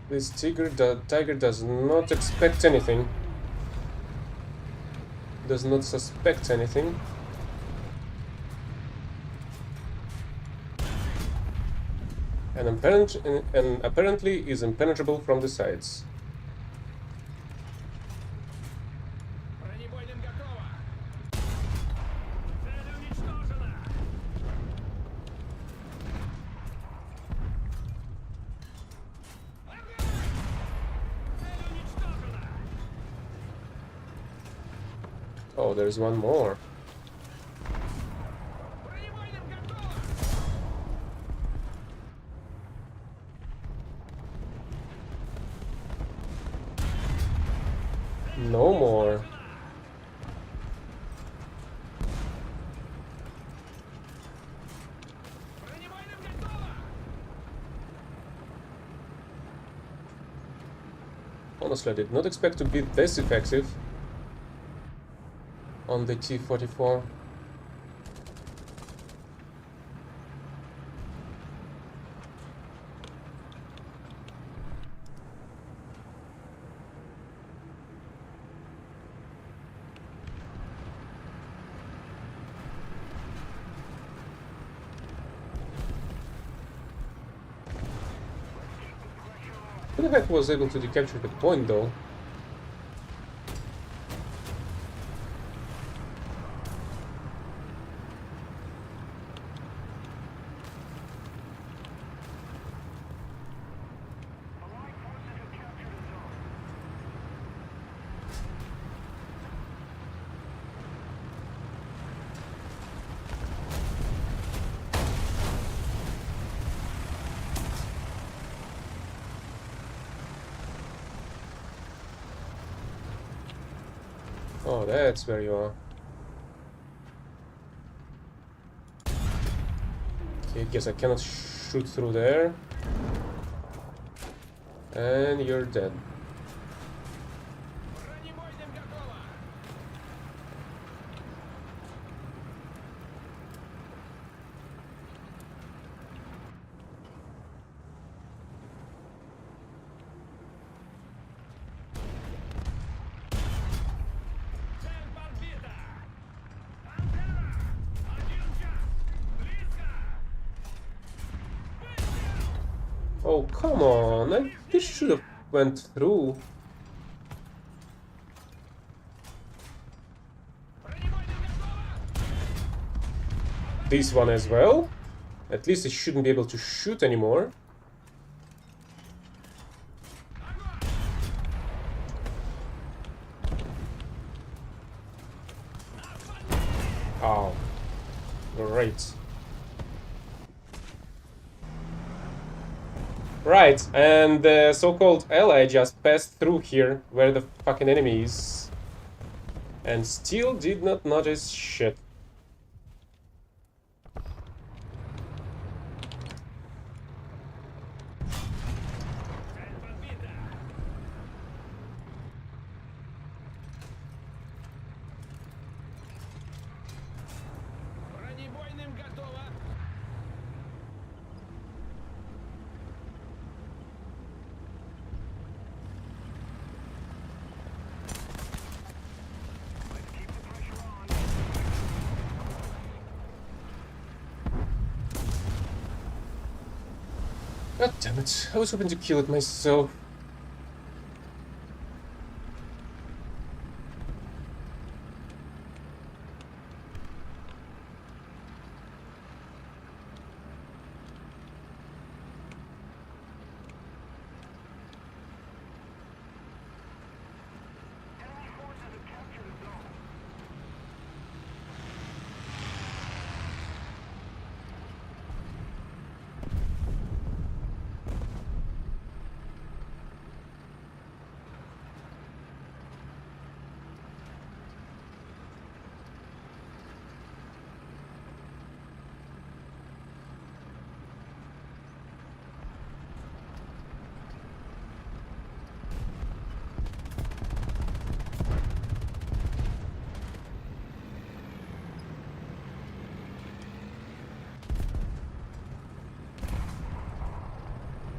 This tiger does not expect anything. Does not suspect anything. And apparently is impenetrable from the sides. Oh, there's one more. No more. Honestly, I did not expect to be this effective on the T-44. Who the heck was able to decapture the point, though? Oh, that's where you are. Okay, guess I cannot shoot through there. And you're dead. Oh, come on. This should have went through. This one as well. At least it shouldn't be able to shoot anymore. Oh, great. Right, and the so-called ally just passed through here, where the fucking enemy is. And still did not notice shit. God damn it, I was hoping to kill it myself.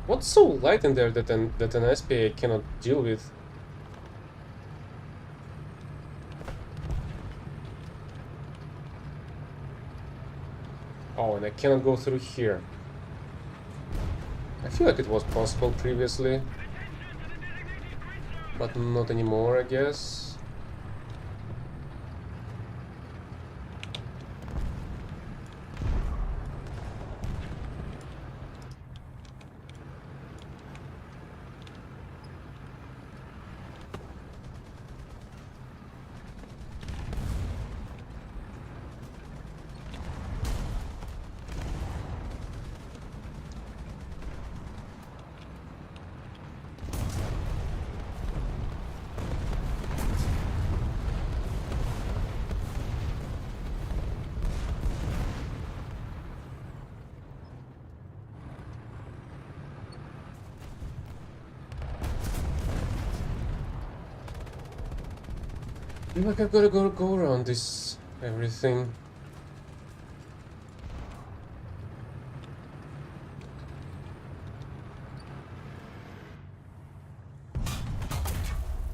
What's so light in there that an SPA cannot deal with? Oh, and I cannot go through here. I feel like it was possible previously, but not anymore, I guess. Like I've gotta go around this everything.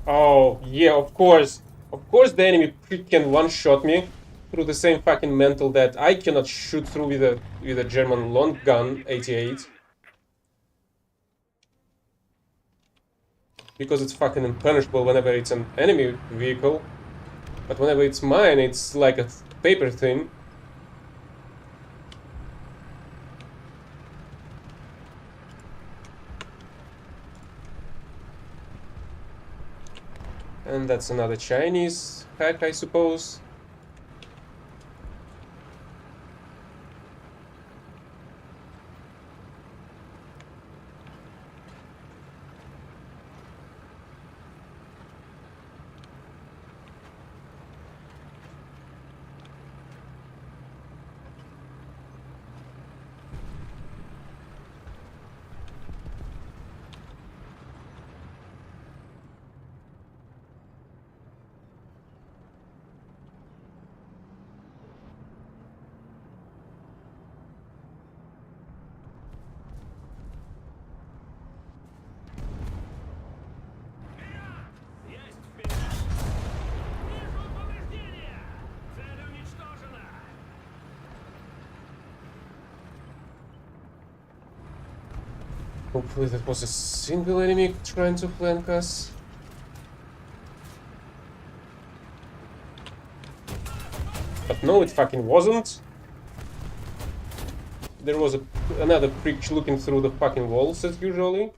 Oh, yeah, of course. Of course the enemy can one-shot me through the same fucking mental that I cannot shoot through with a German long gun 88. Because it's fucking impunishable whenever it's an enemy vehicle. But whenever it's mine, it's like a paper thin. And that's another Chinese hack, I suppose. Есть вперед! Вижу повреждения! Цель уничтожена! Hopefully that was a single enemy trying to flank us. But no, it fucking wasn't. There was another prick looking through the fucking walls as usually.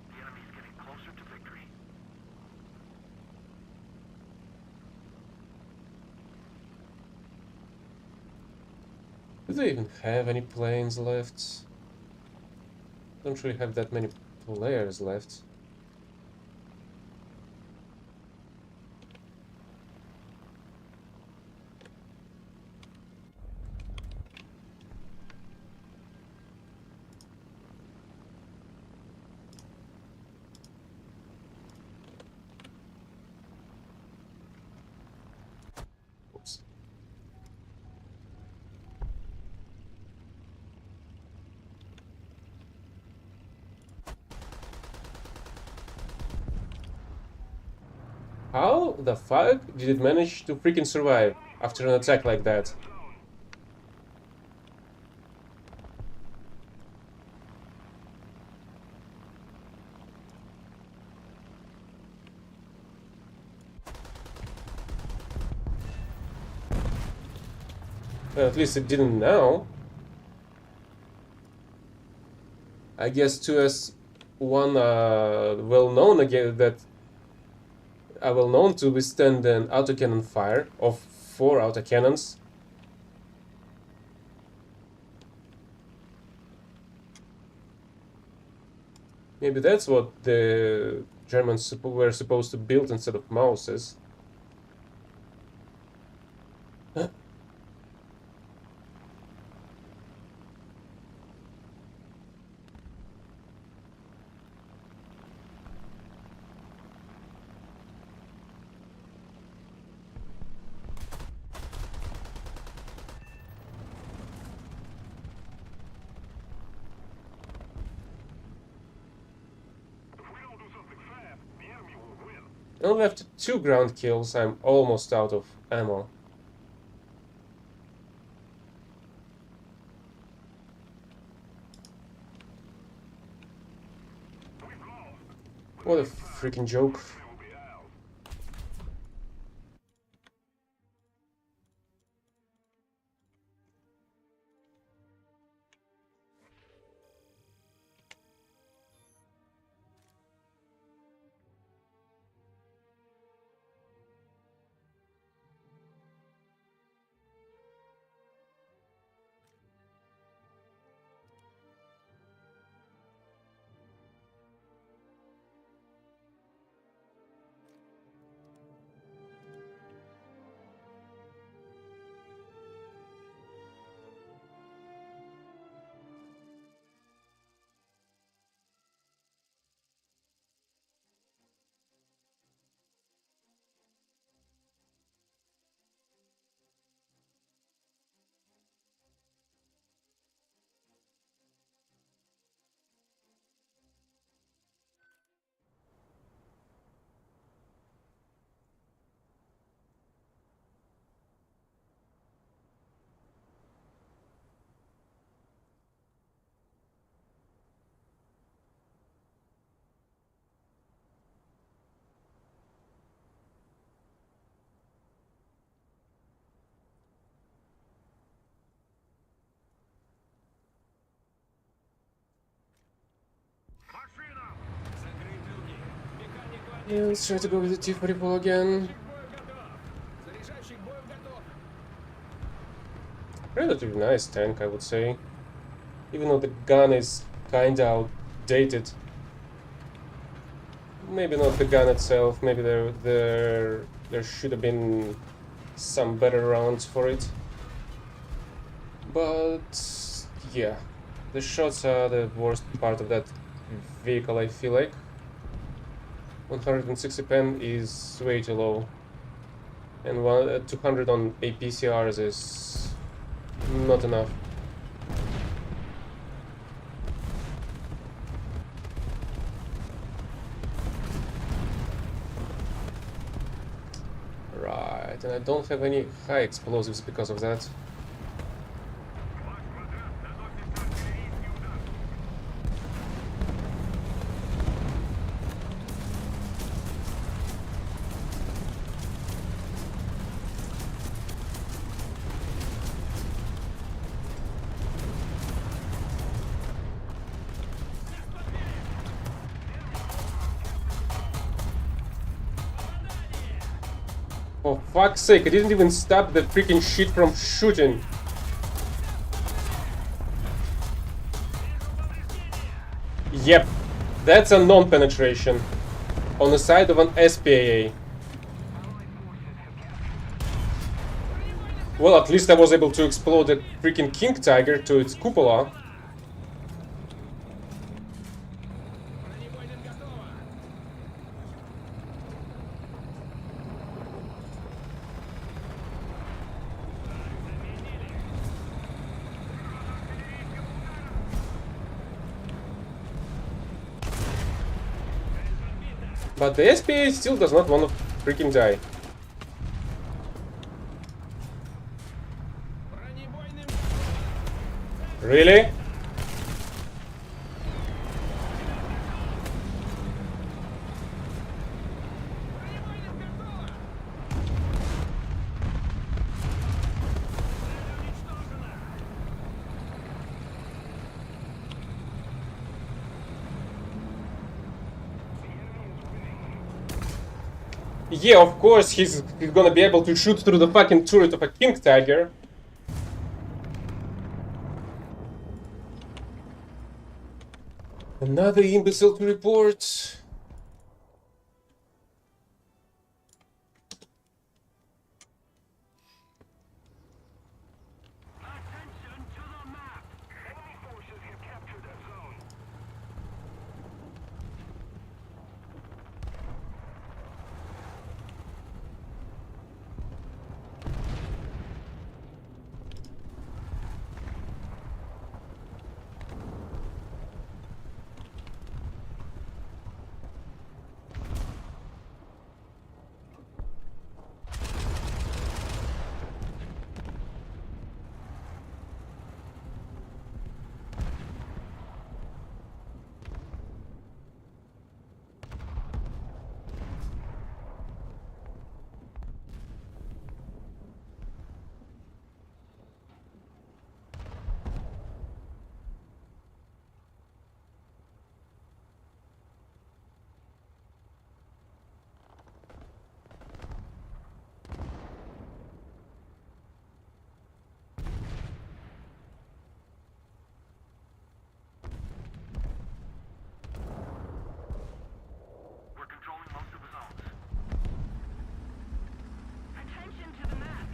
The enemy's getting closer to victory. Do they even have any planes left? Don't really have that many players left. Oops. How the fuck did it manage to freaking survive after an attack like that? Well, at least it didn't now. I guess 2S1 well known again that are well known to withstand an autocannon fire of 4 autocannons. Maybe that's what the Germans were supposed to build instead of Mauses. Only after 2 ground kills, I'm almost out of ammo. What a freaking joke. Yeah, let's try to go with the T-40 ball again. Заряжающий к бою готов. Relatively nice tank, I would say. Even though the gun is kinda outdated. Maybe not the gun itself, maybe there should have been some better rounds for it. But yeah, the shots are the worst part of that vehicle, I feel like. 160 pen is way too low. And 200 on APCRs is not enough. Right, and I don't have any high explosives because of that. For fuck's sake, I didn't even stop the freaking shit from shooting. Yep, that's a non-penetration on the side of an SPAA. Well, at least I was able to explode the freaking King Tiger to its cupola. But the SPA still does not want to freaking die. Really? Yeah, of course he's gonna be able to shoot through the fucking turret of a King Tiger. Another imbecile to report. Attention to the map. Enemy forces have captured that zone. We're controlling most of the zones. Attention to the map.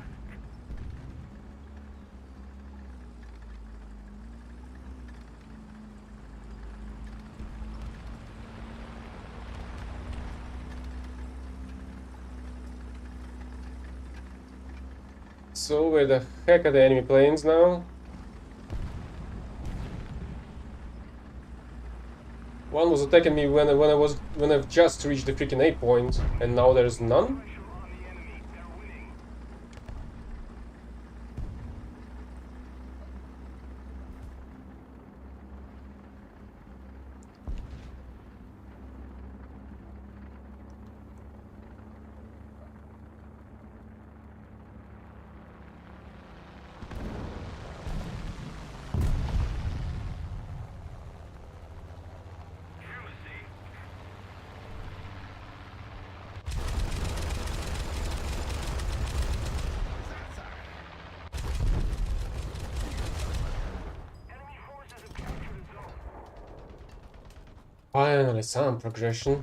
So where the heck are the enemy planes now? One was attacking me when I've just reached the freaking A point, and now there's none? Pressure on the enemy. They're winning. Finally, some progression.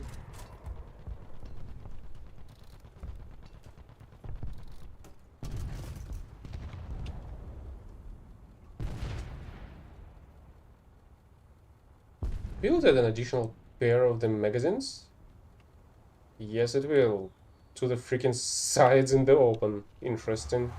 Will it add an additional pair of the magazines? Yes, it will. To the freaking sides in the open. Interesting.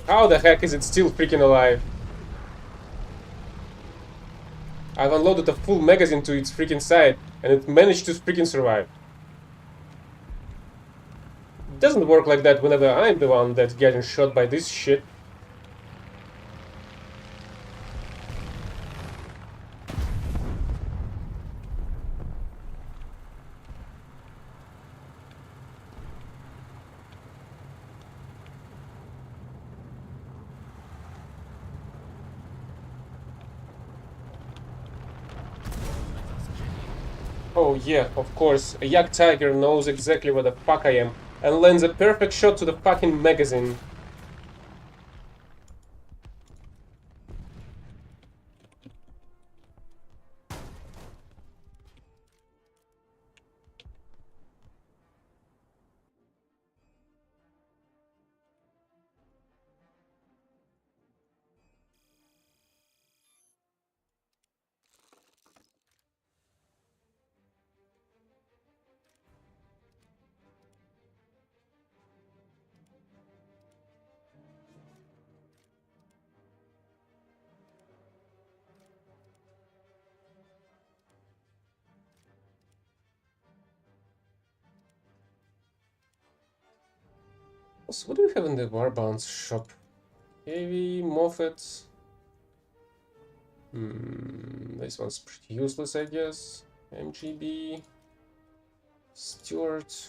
How the heck is it still freaking alive? I've unloaded a full magazine to its freaking side, and it managed to freaking survive. It doesn't work like that whenever I'm the one that's getting shot by this shit. Oh yeah, of course, a yak tiger knows exactly where the fuck I am, and lands a perfect shot to the fucking magazine. So what do we have in the Warbound's shop? Heavy, Moffat. This one's pretty useless, I guess. MGB. Stewart.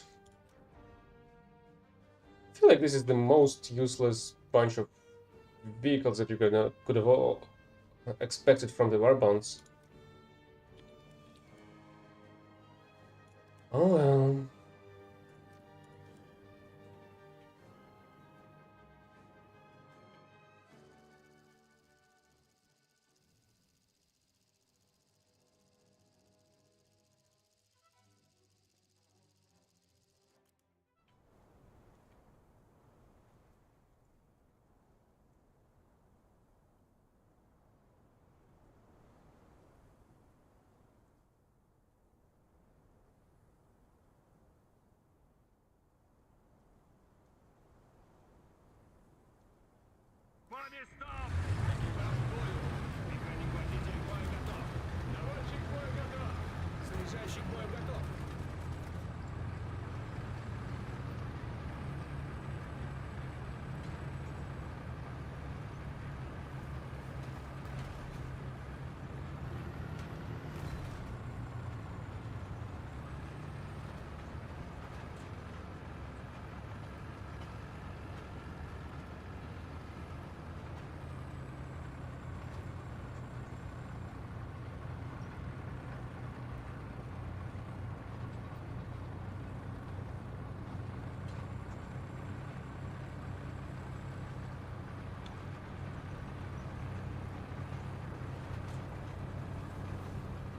I feel like this is the most useless bunch of vehicles that you could have all expected from the Warbounds. Oh well. Парни, стоп! Экипаж к бою! Механик-водитель к бою готов! Наводчик к бою готов! Снижающий к бою готов!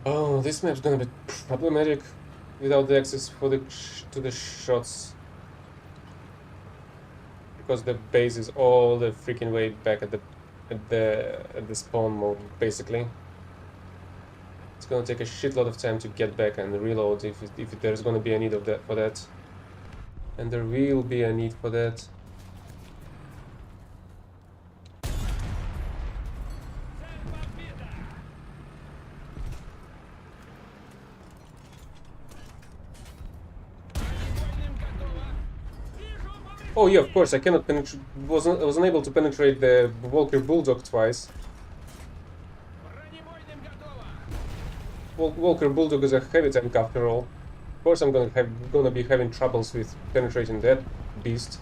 Oh, this map's gonna be problematic without the access to the shots, because the base is all the freaking way back at the spawn mode, basically. It's gonna take a shitload of time to get back and reload if there's gonna be a need of that for that, and there will be a need for that. Oh yeah, of course, I cannot penetrate... wasn't able to penetrate the Walker Bulldog twice. Бронебойным готово! Walker Bulldog is a heavy tank after all. Of course I'm gonna be having troubles with penetrating that beast.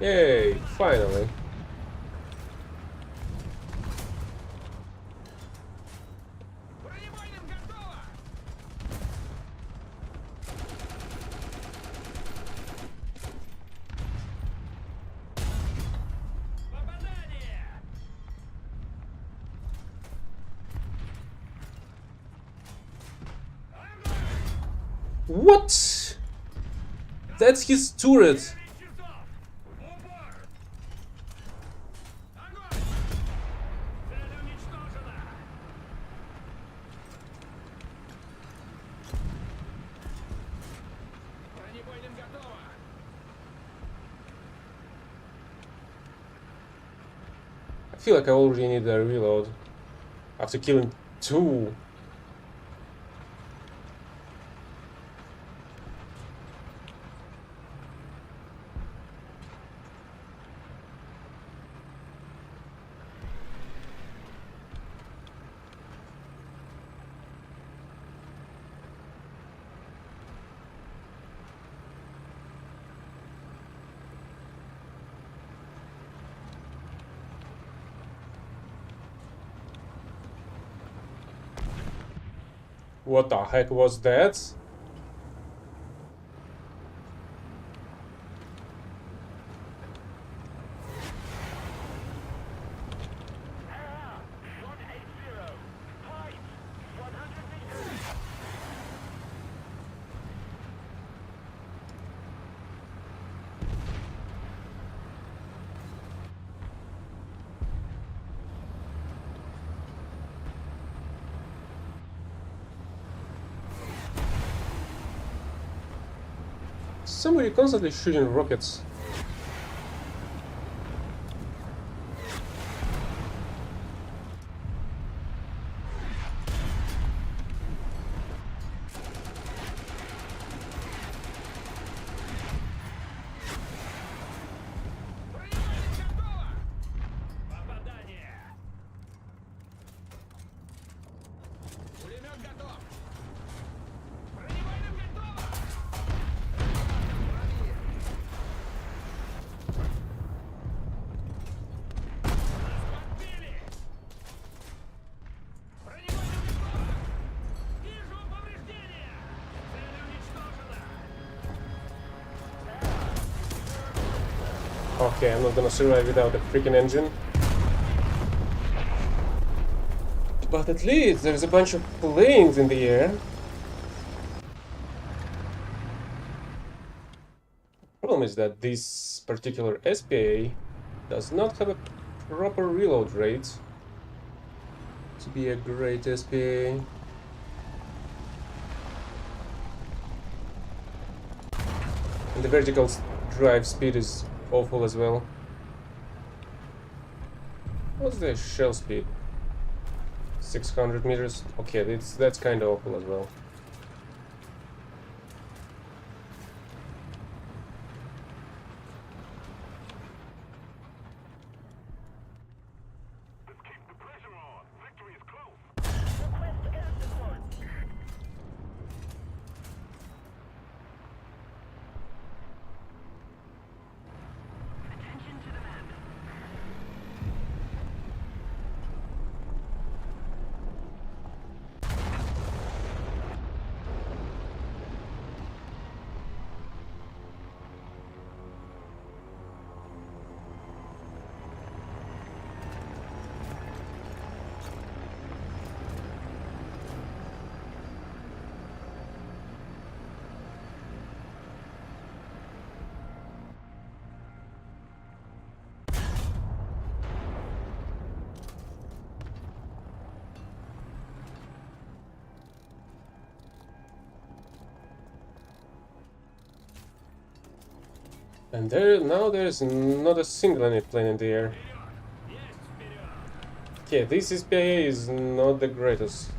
Yay, finally. Бронебойным готово! Попадание! What? That's his turret. Часов! Упор! Огонь! Цель уничтожена! Бронебойным готово! I feel like I already need a reload after killing two. What the heck was that? Air! 180! Height! 100 meters! Somebody constantly shooting rockets. Бронебойным готово! Попадание! Пулемет готов! Бронебойным готово! Нас подбили! Бронебойным готово! Вижу повреждения! Цель уничтожена! Okay, I'm not gonna survive without a freaking engine. But at least there's a bunch of planes in the air. Problem is that this particular SPA does not have a proper reload rate to be a great SPA. And the vertical drive speed is awful as well. What's the shell speed? 600 meters? Okay, that's kind of awful as well. Let's keep the pressure on! Victory is close! Request air support! Attention to the map. And now there's not a single enemy plane in the air. Okay, this SPA is not the greatest.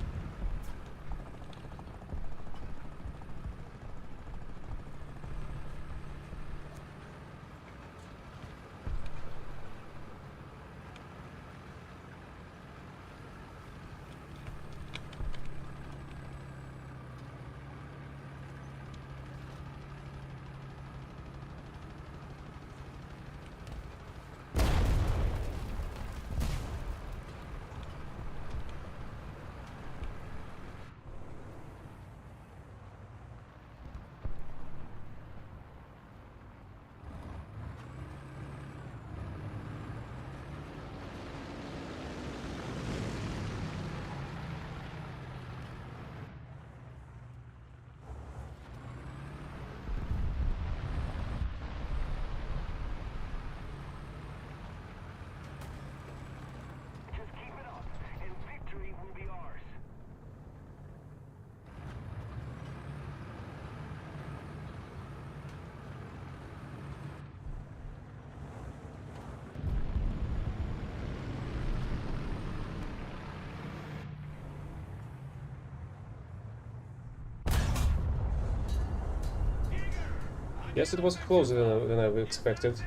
Just keep it up, and victory will be ours. Yes, it was closer than I expected.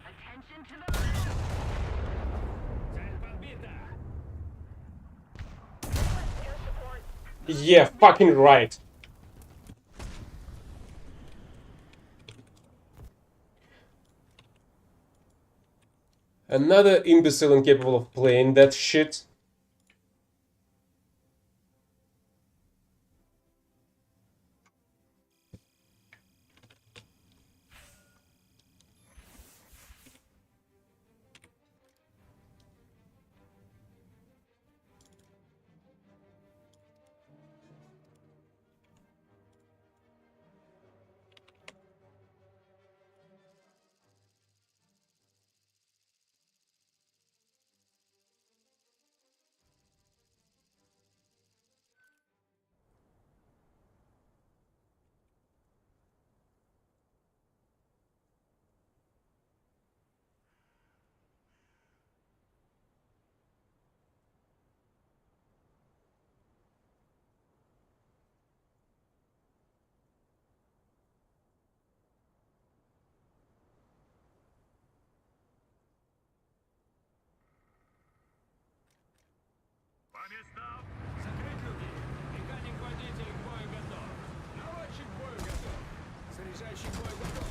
Attention to the left. Цель подбита. Air support. Yeah, fucking right. Another imbecile incapable of playing that shit. По местам. Закрыть люки. Механик-водитель к бою готов. Наводчик к бою готов. Заряжающий к бою готов.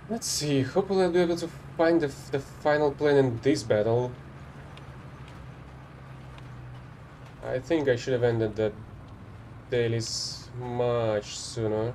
Let's see, hopefully I'll be able to find the final plane in this battle. I think I should have ended the dailies much sooner.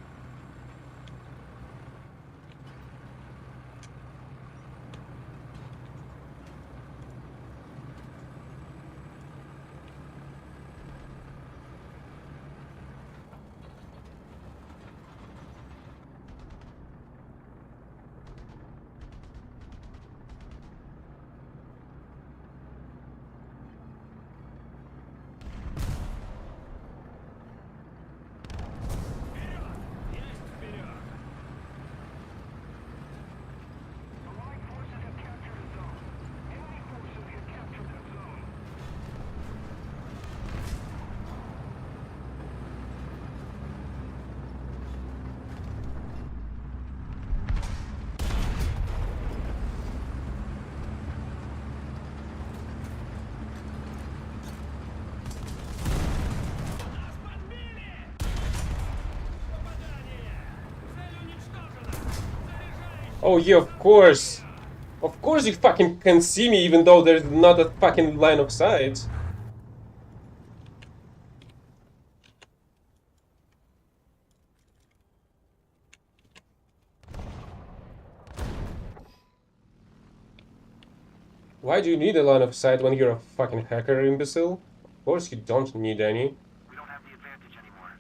Oh yeah, of course. Of course you fucking can see me even though there's not a fucking line of sight. Why do you need a line of sight when you're a fucking hacker, imbecile? Of course you don't need any. We don't have the advantage anymore.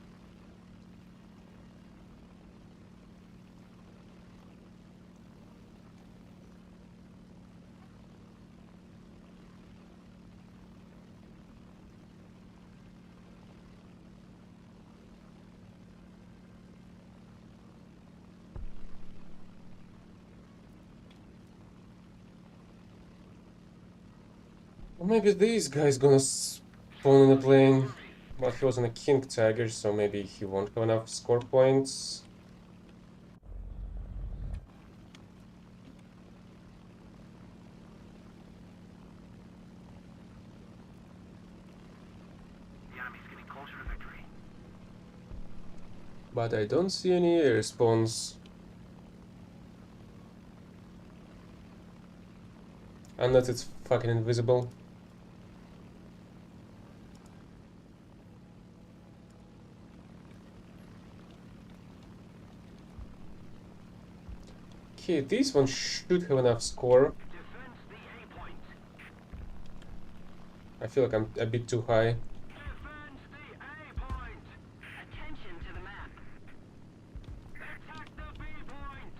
Or maybe this guy's gonna spawn in a plane. But he was on a king tiger, so maybe he won't have enough score points. The enemy's getting closer to victory. But I don't see any air spawns. Unless it's fucking invisible. Okay, this one should have enough score. Defense the A point. I feel like I'm a bit too high. Defend the A point. Attention to the map. Attack the B point.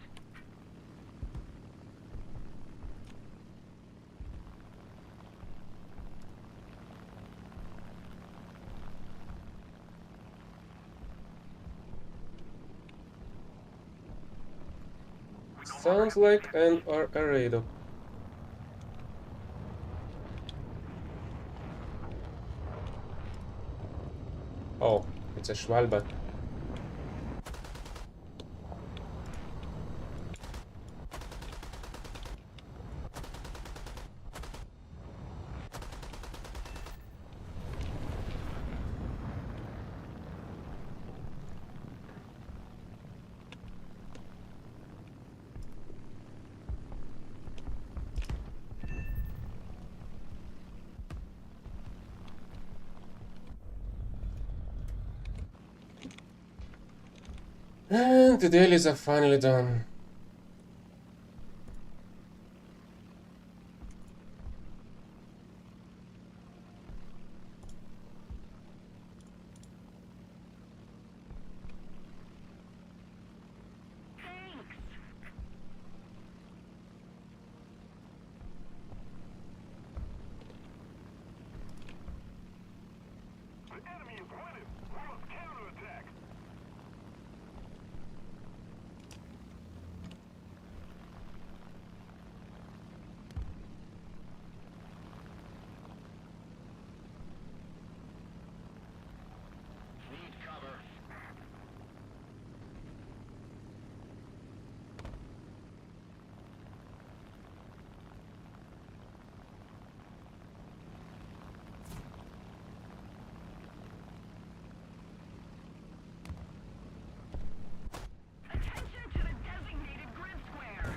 Sounds like an radar. Oh, it's a Schwalbe. And the dailies are finally done. Thanks. The enemy is winning. We must counterattack. Need cover. Attention to the designated grid square.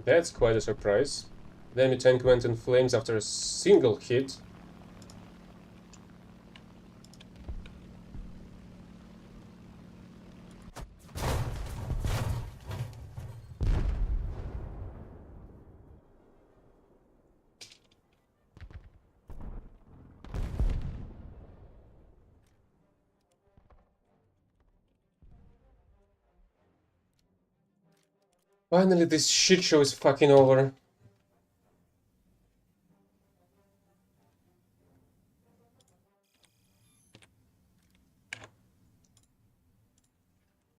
That's quite a surprise. The enemy tank went in flames after a single hit. Finally, this shit show is fucking over.